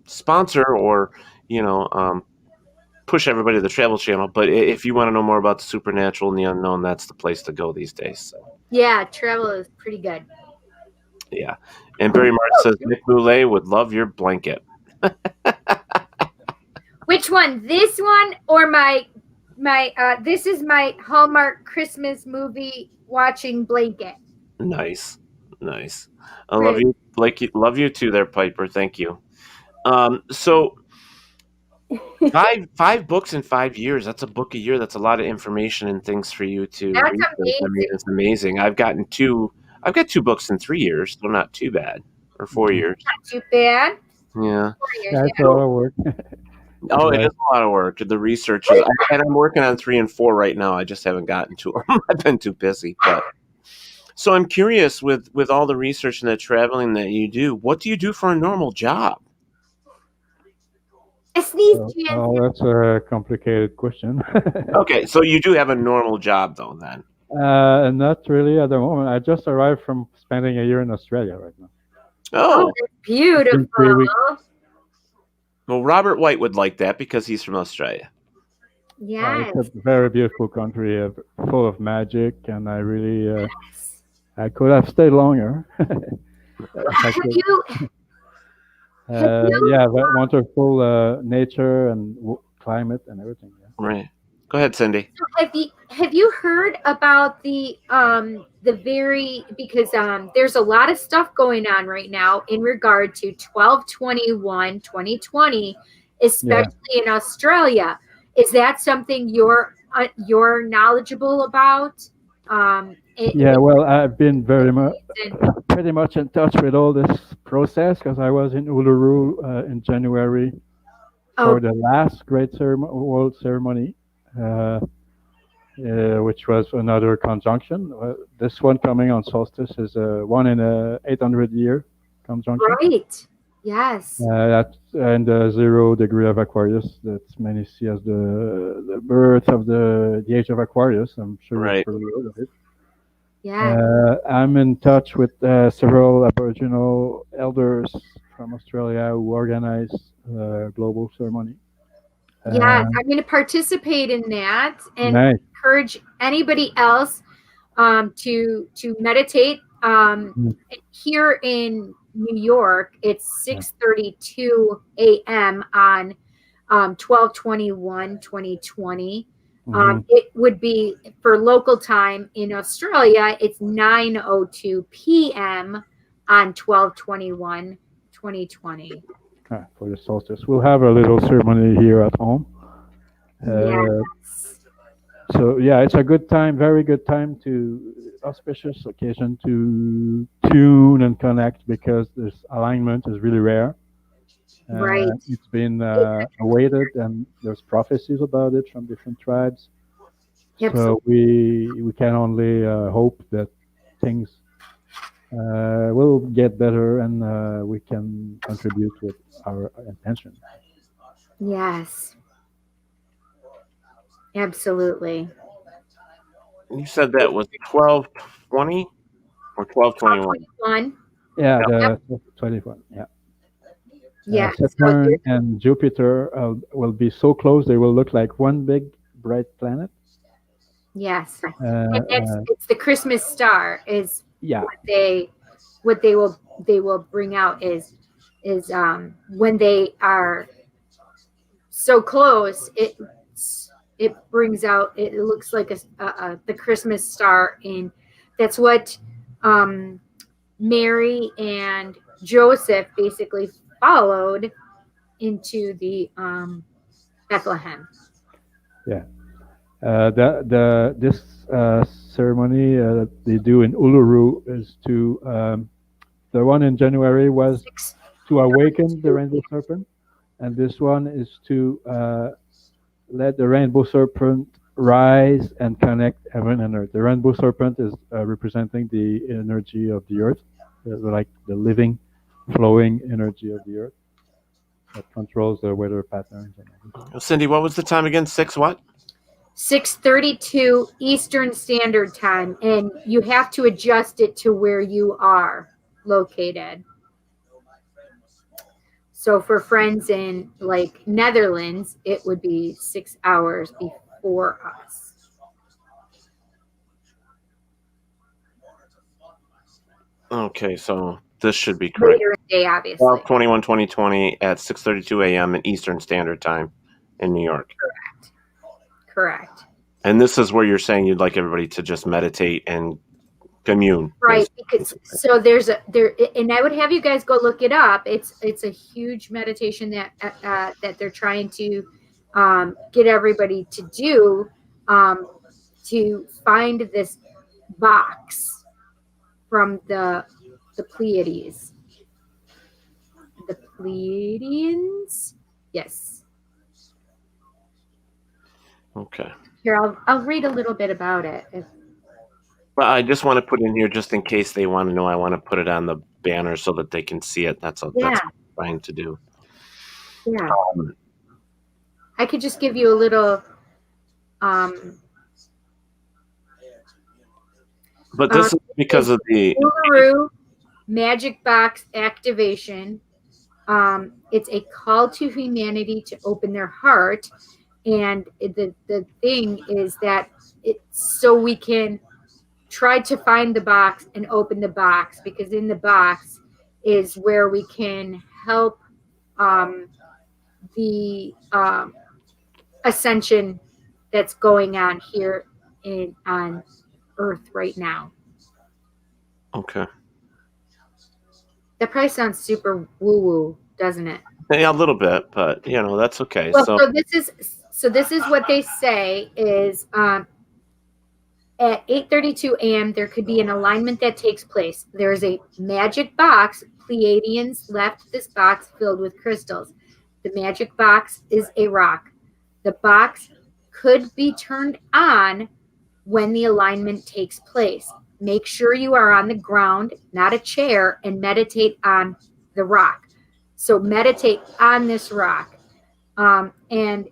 sponsor or, push everybody to the Travel Channel, but if you want to know more about the supernatural and the unknown, that's the place to go these days. So. Yeah, travel is pretty good. Yeah. And Barry Martin says, Nick Moulet would love your blanket. Which one? This one or my this is my Hallmark Christmas movie watching blanket. Nice. I love you. Love you too there, Piper. Thank you. So five books in 5 years. That's a book a year. That's a lot of information and things for you to read. Amazing. I mean, it's amazing. I've got 2 books in 3 years. So not too bad. Or 4 years. Not too bad. Yeah. 4 years. That's a lot of work. Oh, it is a lot of work. The research is, and I'm working on 3 and 4 right now. I just haven't gotten to them. I've been too busy. But so I'm curious with all the research and the traveling that you do. What do you do for a normal job? Oh, that's a complicated question. Okay, so you do have a normal job though, then? Not really at the moment. I just arrived from spending a year in Australia right now. Oh, that's beautiful. Well, Robert White would like that because he's from Australia. Yeah, it's a very beautiful country, full of magic, and I really, I could have stayed longer. Yeah, wonderful nature and climate and everything. Yeah. Right. Go ahead, Cindy. Have you heard about because there's a lot of stuff going on right now in regard to 12/21/2020, especially in Australia. Is that something you're knowledgeable about? Well, I've been pretty much in touch with all this process because I was in Uluru in January for the last great world ceremony, which was another conjunction. This one coming on solstice is one in a 800-year conjunction. Right. Yes. That's and 0 degree of Aquarius. That many see as the birth of the age of Aquarius. I'm sure you've heard of it. Yeah. I'm in touch with several Aboriginal elders from Australia who organize global ceremony. Yes, I'm going to participate in that and encourage anybody else to meditate. Here in New York, it's 6:32 a.m. on 12/21/2020. It would be for local time in Australia. It's 9:02 p.m. on 12/21/2020. For the solstice, we'll have a little ceremony here at home. Yes. So it's a good time, very good time auspicious occasion to tune and connect because this alignment is really rare. Right. It's been awaited, and there's prophecies about it from different tribes. Yep. So we can only hope that things will get better, and we can contribute with our intention. Yes. Absolutely. You said that was 12/20 or 12/21? Yeah, the 21. Yeah. Yeah. Saturn and Jupiter will be so close they will look like one big bright planet. Yes. And it's the Christmas star is what they will bring out is when they are so close, it brings out, it looks like the Christmas star, and that's what Mary and Joseph basically followed into the Bethlehem. Yeah. This ceremony that they do in Uluru is to the one in January was to awaken the rainbow serpent, and this one is to let the rainbow serpent rise and connect heaven and earth. The rainbow serpent is representing the energy of the earth, like the living, flowing energy of the earth that controls the weather patterns. Cindy, what was the time again? 6:32 Eastern Standard Time, and you have to adjust it to where you are located. So for friends in like Netherlands, it would be 6 hours before us. Okay, so this should be correct. Later in the day, obviously. 12/21/2020 at 6:32 a.m. in Eastern Standard Time in New York. Correct. And this is where you're saying you'd like everybody to just meditate and commune. Right, because so and I would have you guys go look it up. It's a huge meditation that they're trying to get everybody to do to find this box from the Pleiades. The Pleiadians? Yes. Okay. Here, I'll read a little bit about it. Well, I just want to put in here just in case they want to know. I want to put it on the banner so that they can see it. That's what I'm trying to do. Yeah. I could just give you a little. But this is because of the Uluru Magic Box activation. It's a call to humanity to open their heart. And the thing is that it's so we can try to find the box and open the box, because in the box is where we can help the ascension that's going on here on Earth right now. Okay. That probably sounds super woo-woo, doesn't it? Yeah, a little bit, but that's okay. Well, So this is what they say is at 8:32 a.m. there could be an alignment that takes place. There is a magic box. Pleiadians left this box filled with crystals. The magic box is a rock. The box could be turned on when the alignment takes place. Make sure you are on the ground, not a chair, and meditate on the rock. So meditate on this rock. And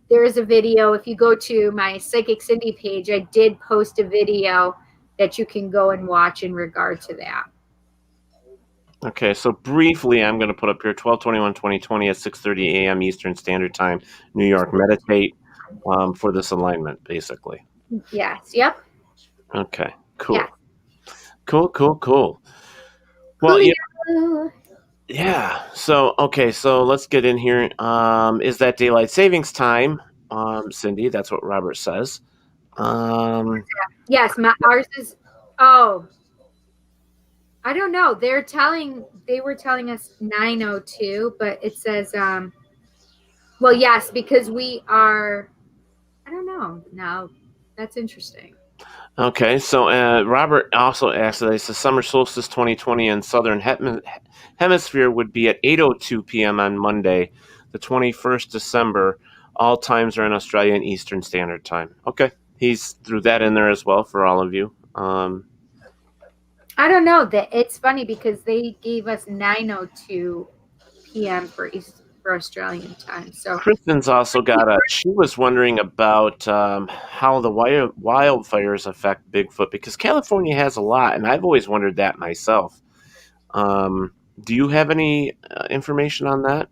there is a video. If you go to my Psychic Cindy page, I did post a video that you can go and watch in regard to that. Okay, so briefly, I'm going to put up here 12/21/2020 at 6:30 a.m. Eastern Standard Time, New York. Meditate for this alignment, basically. Yes. Yep. Okay. Cool. Yeah. Cool. Well, yeah. So let's get in here. Is that daylight savings time, Cindy? That's what Robert says. Yes, ours is. Oh, I don't know. They were telling us 9:02, but it says well, yes, because we are. I don't know. No, that's interesting. Okay, so Robert also asked that the summer solstice 2020 in southern hemisphere would be at 8:02 p.m. on Monday, the 21st December. All times are in Australia and Eastern Standard Time. Okay, he's threw that in there as well for all of you. I don't know. It's funny because they gave us 9:02 p.m. for Australian time. So Kristen's also got she was wondering about how the wildfires affect Bigfoot, because California has a lot, and I've always wondered that myself. Do you have any information on that,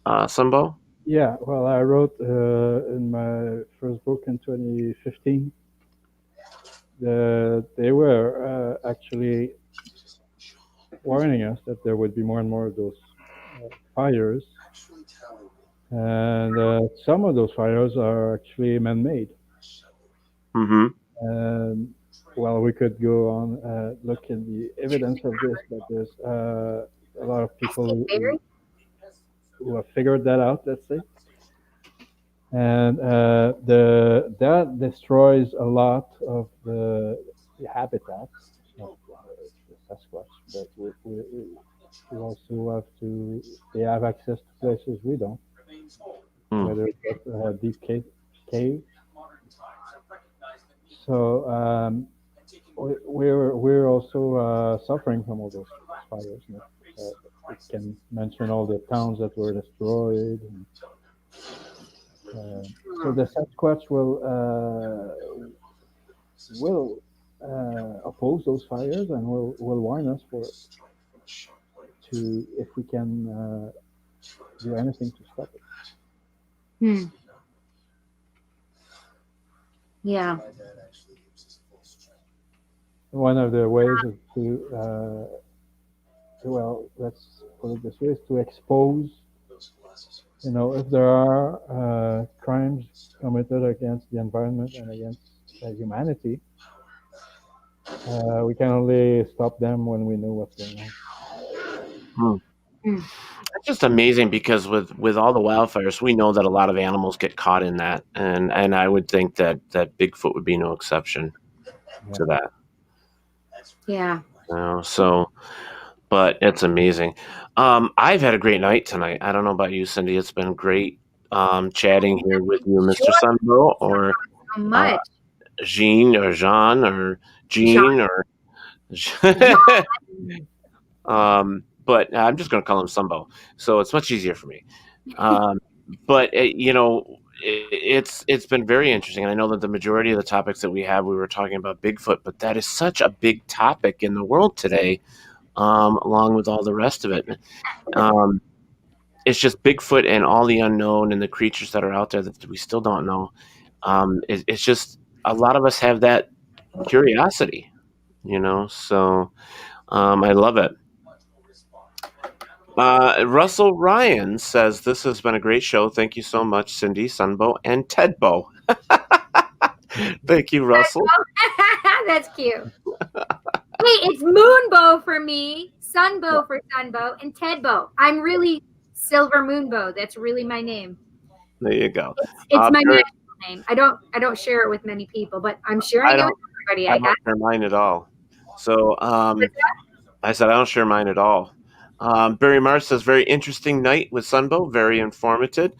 SunBôw? Yeah, well, I wrote in my first book in 2015 that they were actually warning us that there would be more and more of those fires. And some of those fires are actually man-made. Mm-hmm. And well, we could go on look at the evidence of this, but there's a lot of people who have figured that out, let's say. And that destroys a lot of the habitats of the Sasquatch. But we also have to. They have access to places we don't. Whether it's deep cave. So we're also suffering from all those fires. We can mention all the towns that were destroyed. So the Sasquatch will oppose those fires and will warn us if we can do anything to stop it. Yeah. One of the ways is to, let's put it this way, is to expose, if there are crimes committed against the environment and against humanity, we can only stop them when we know what's going on. That's just amazing, because with all the wildfires, we know that a lot of animals get caught in that, and I would think that Bigfoot would be no exception to that. Yeah. But it's amazing. I've had a great night tonight. I don't know about you, Cindy. It's been great chatting here with you, Mr. Sunbow, or Jean or Jean or Jean or. But I'm just going to call him Sunbow, so it's much easier for me. But it's been very interesting, and I know that the majority of the topics that we were talking about Bigfoot, but that is such a big topic in the world today, along with all the rest of it. It's just Bigfoot and all the unknown and the creatures that are out there that we still don't know. It's just a lot of us have that curiosity, so I love it. Russell Ryan says, this has been a great show. Thank you so much, Cindy, SunBôw, and TedBôw. Thank you, Russell. That's cute. Hey, it's Moonbow for me, SunBôw for SunBôw, and TedBôw. I'm really Silver Moonbow. That's really my name. There you go. It's my natural name. I don't share it with many people, but I'm sharing it with everybody. I don't share mine at all. So I said I don't share mine at all. Barry Mars says, very interesting night with SunBôw. Very informative.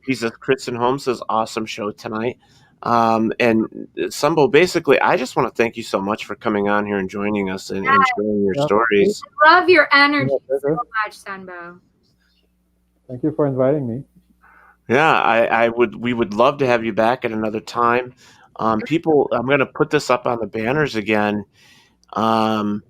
Jesus, Kristen Holmes says, awesome show tonight. And SunBôw, basically, I just want to thank you so much for coming on here and joining us and sharing your stories. I love your energy so much, SunBôw. Thank you for inviting me. Yeah, we would love to have you back at another time. People, I'm going to put this up on the banners again.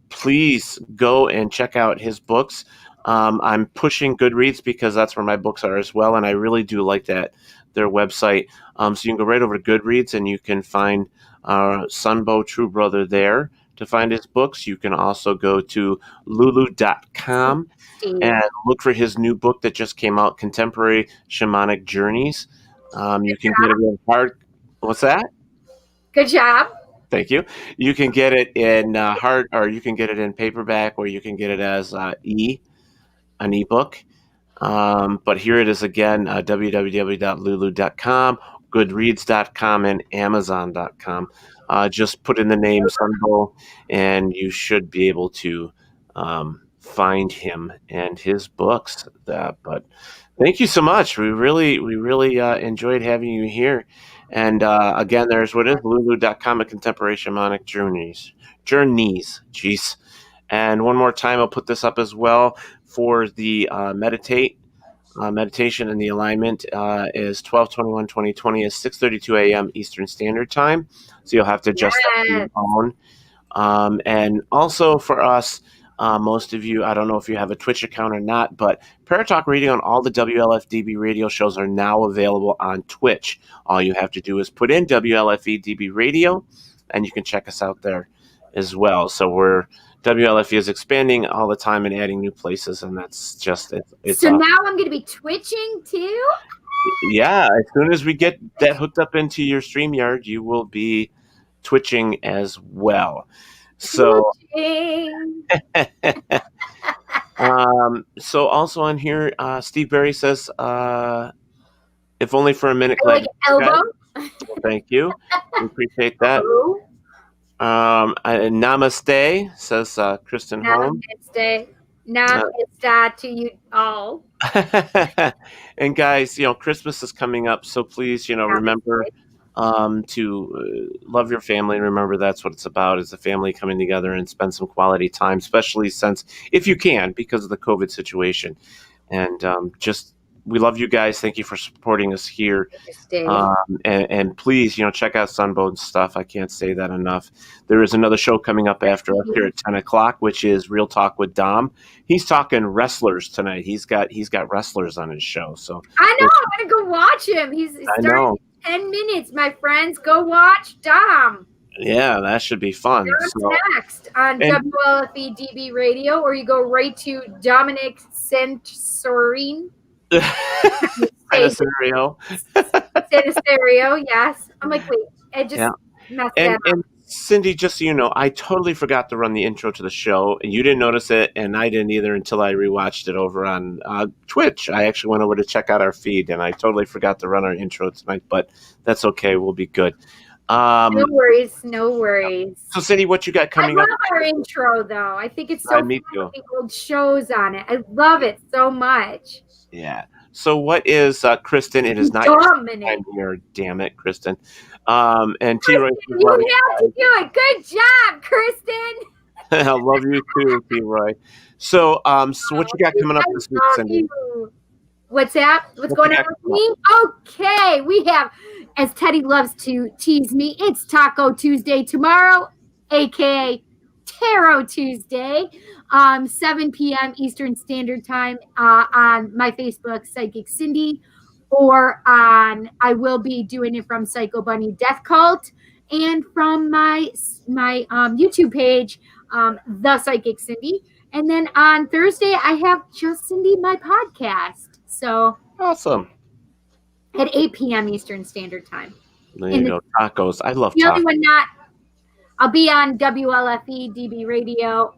Please go and check out his books. I'm pushing Goodreads because that's where my books are as well, and I really do like their website. So you can go right over to Goodreads and you can find SunBôw Truebrother there to find his books. You can also go to lulu.com and look for his new book that just came out, Contemporary Shamanic Journeys. You can get it in hard. What's that? Good job. Thank you. You can get it in hard, or you can get it in paperback, or you can get it as an ebook. But here it is again, www.lulu.com, goodreads.com, and amazon.com. Just put in the name SunBôw, and you should be able to find him and his books. But thank you so much. We really enjoyed having you here. And again, there's what is lulu.com, a contemporary shamanic journeys. Jeez. And one more time, I'll put this up as well for the meditation, and the alignment is 12/21/2020 is 6:32 a.m. Eastern Standard Time. So you'll have to adjust that on your phone. And also for us, most of you, I don't know if you have a Twitch account or not, but Paratalkradio and all the WLFDB radio shows are now available on Twitch. All you have to do is put in WLFEDB radio, and you can check us out there as well. So WLFE is expanding all the time and adding new places, and that's just it. So now I'm going to be twitching too? Yeah, as soon as we get that hooked up into your StreamYard, you will be twitching as well. So, so also on here, Steve Berry says, if only for a minute. Like elbow? Thank you. We appreciate that. Namaste, says Kristen Holmes. Namaste to you all. And guys, Christmas is coming up, so please, remember to love your family, and remember that's what it's about, is the family coming together and spend some quality time, especially since, if you can, because of the COVID situation. And we love you guys. Thank you for supporting us here. And please, check out SunBôw's stuff. I can't say that enough. There is another show coming up after us here at 10 o'clock, which is Real Talk with Dom. He's talking wrestlers tonight. He's got wrestlers on his show. So I know. I'm going to go watch him. He's starting in 10 minutes, my friends. Go watch Dom. Yeah, that should be fun. Dom's next on WLFE DB Radio, or you go right to Dominic Sensorine. Scenario, yes. I'm like, wait, I just messed that up. And Cindy, just so you know, I totally forgot to run the intro to the show, and you didn't notice it, and I didn't either until I rewatched it over on Twitch. I actually went over to check out our feed, and I totally forgot to run our intro tonight, but that's okay. We'll be good. No worries. So, Cindy, what you got coming up? I love our intro, though. I think it's so fun with the old shows on it. I love it so much. Yeah. So what is Kristen? It is not your time here. Damn it, Kristen. And T. Roy. You have to do it. Good job, Kristen. I love you too, T. Roy. So, so what you got coming up this week, Cindy? What's that? What's going on with me? Okay, we have, as Teddy loves to tease me, it's Taco Tuesday tomorrow, aka Tarot Tuesday, 7 p.m. Eastern Standard Time on my Facebook, Psychic Cindy, or I will be doing it from Psycho Bunny Death Cult, and from my YouTube page, The Psychic Cindy. And then on Thursday, I have Just Cindy, my podcast. So awesome. At 8 p.m. Eastern Standard Time. There you go. Tacos. I love the tacos. The only one not. I'll be on WLFE DB Radio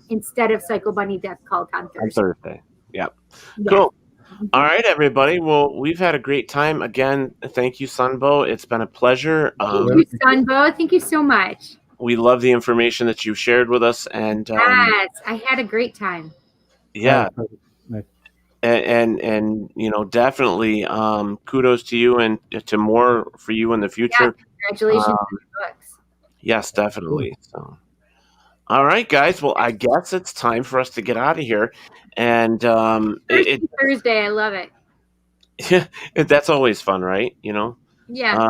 instead of Psycho Bunny Death Cult on Thursday. Yep. Yeah. Cool. All right, everybody. Well, we've had a great time. Again, thank you, Sunbow. It's been a pleasure. Thank you, Sunbow. Thank you so much. We love the information that you shared with us. And yes, I had a great time. Yeah. And definitely kudos to you and to more for you in the future. Yeah, congratulations on the books. Yes, definitely. So, all right, guys. Well, I guess it's time for us to get out of here. And Thursday, I love it. Yeah, that's always fun, right? Yeah.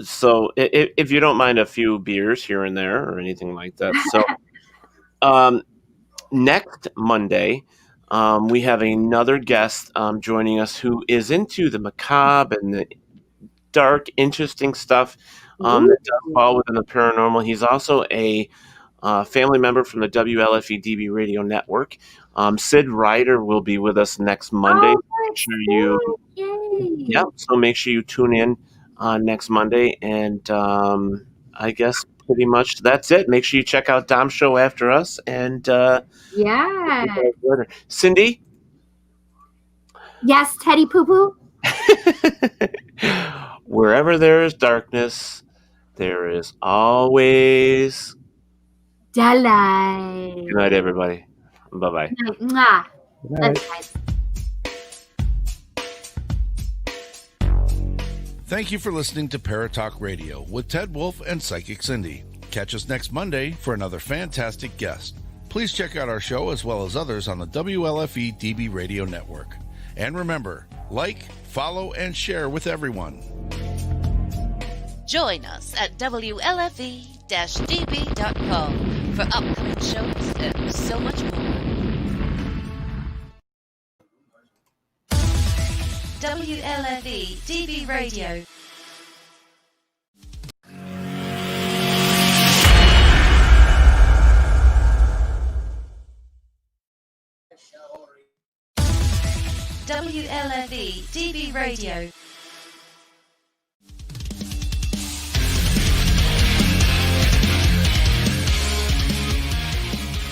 So if you don't mind a few beers here and there or anything like that. So next Monday, we have another guest joining us who is into the macabre and the dark, interesting stuff that does fall within the paranormal. He's also a family member from the WLFE DB Radio Network. Sid Ryder will be with us next Monday. So make sure you tune in next Monday. And I guess pretty much that's it. Make sure you check out Dom's show after us. And Cindy? Yes, Teddy Poo Poo? Wherever there is darkness, there is always daylight. Good night, everybody. Bye-bye. Good night. That's nice. Thank you for listening to Paratalkradio with Ted Wolf and Psychic Cindy. Catch us next Monday for another fantastic guest. Please check out our show as well as others on the WLFE DB Radio Network. And remember, like, follow, and share with everyone. Join us at WLFE-DB.com for upcoming shows and so much more. WLFE DB Radio. WLFE DB Radio.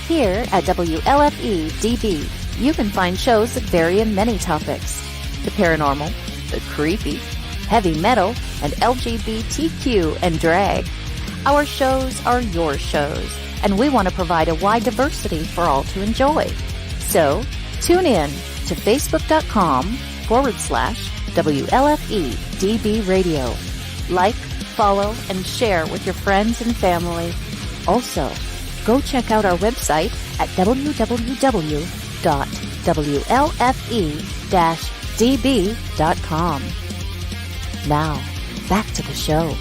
Here at WLFE DB, you can find shows that vary in many topics: the paranormal, the creepy, heavy metal, and LGBTQ and drag. Our shows are your shows, and we want to provide a wide diversity for all to enjoy. So, tune in to Facebook.com/WLFE DB Radio. Like, follow, and share with your friends and family. Also, go check out our website at www.WLFE-DB.com. Now, back to the show.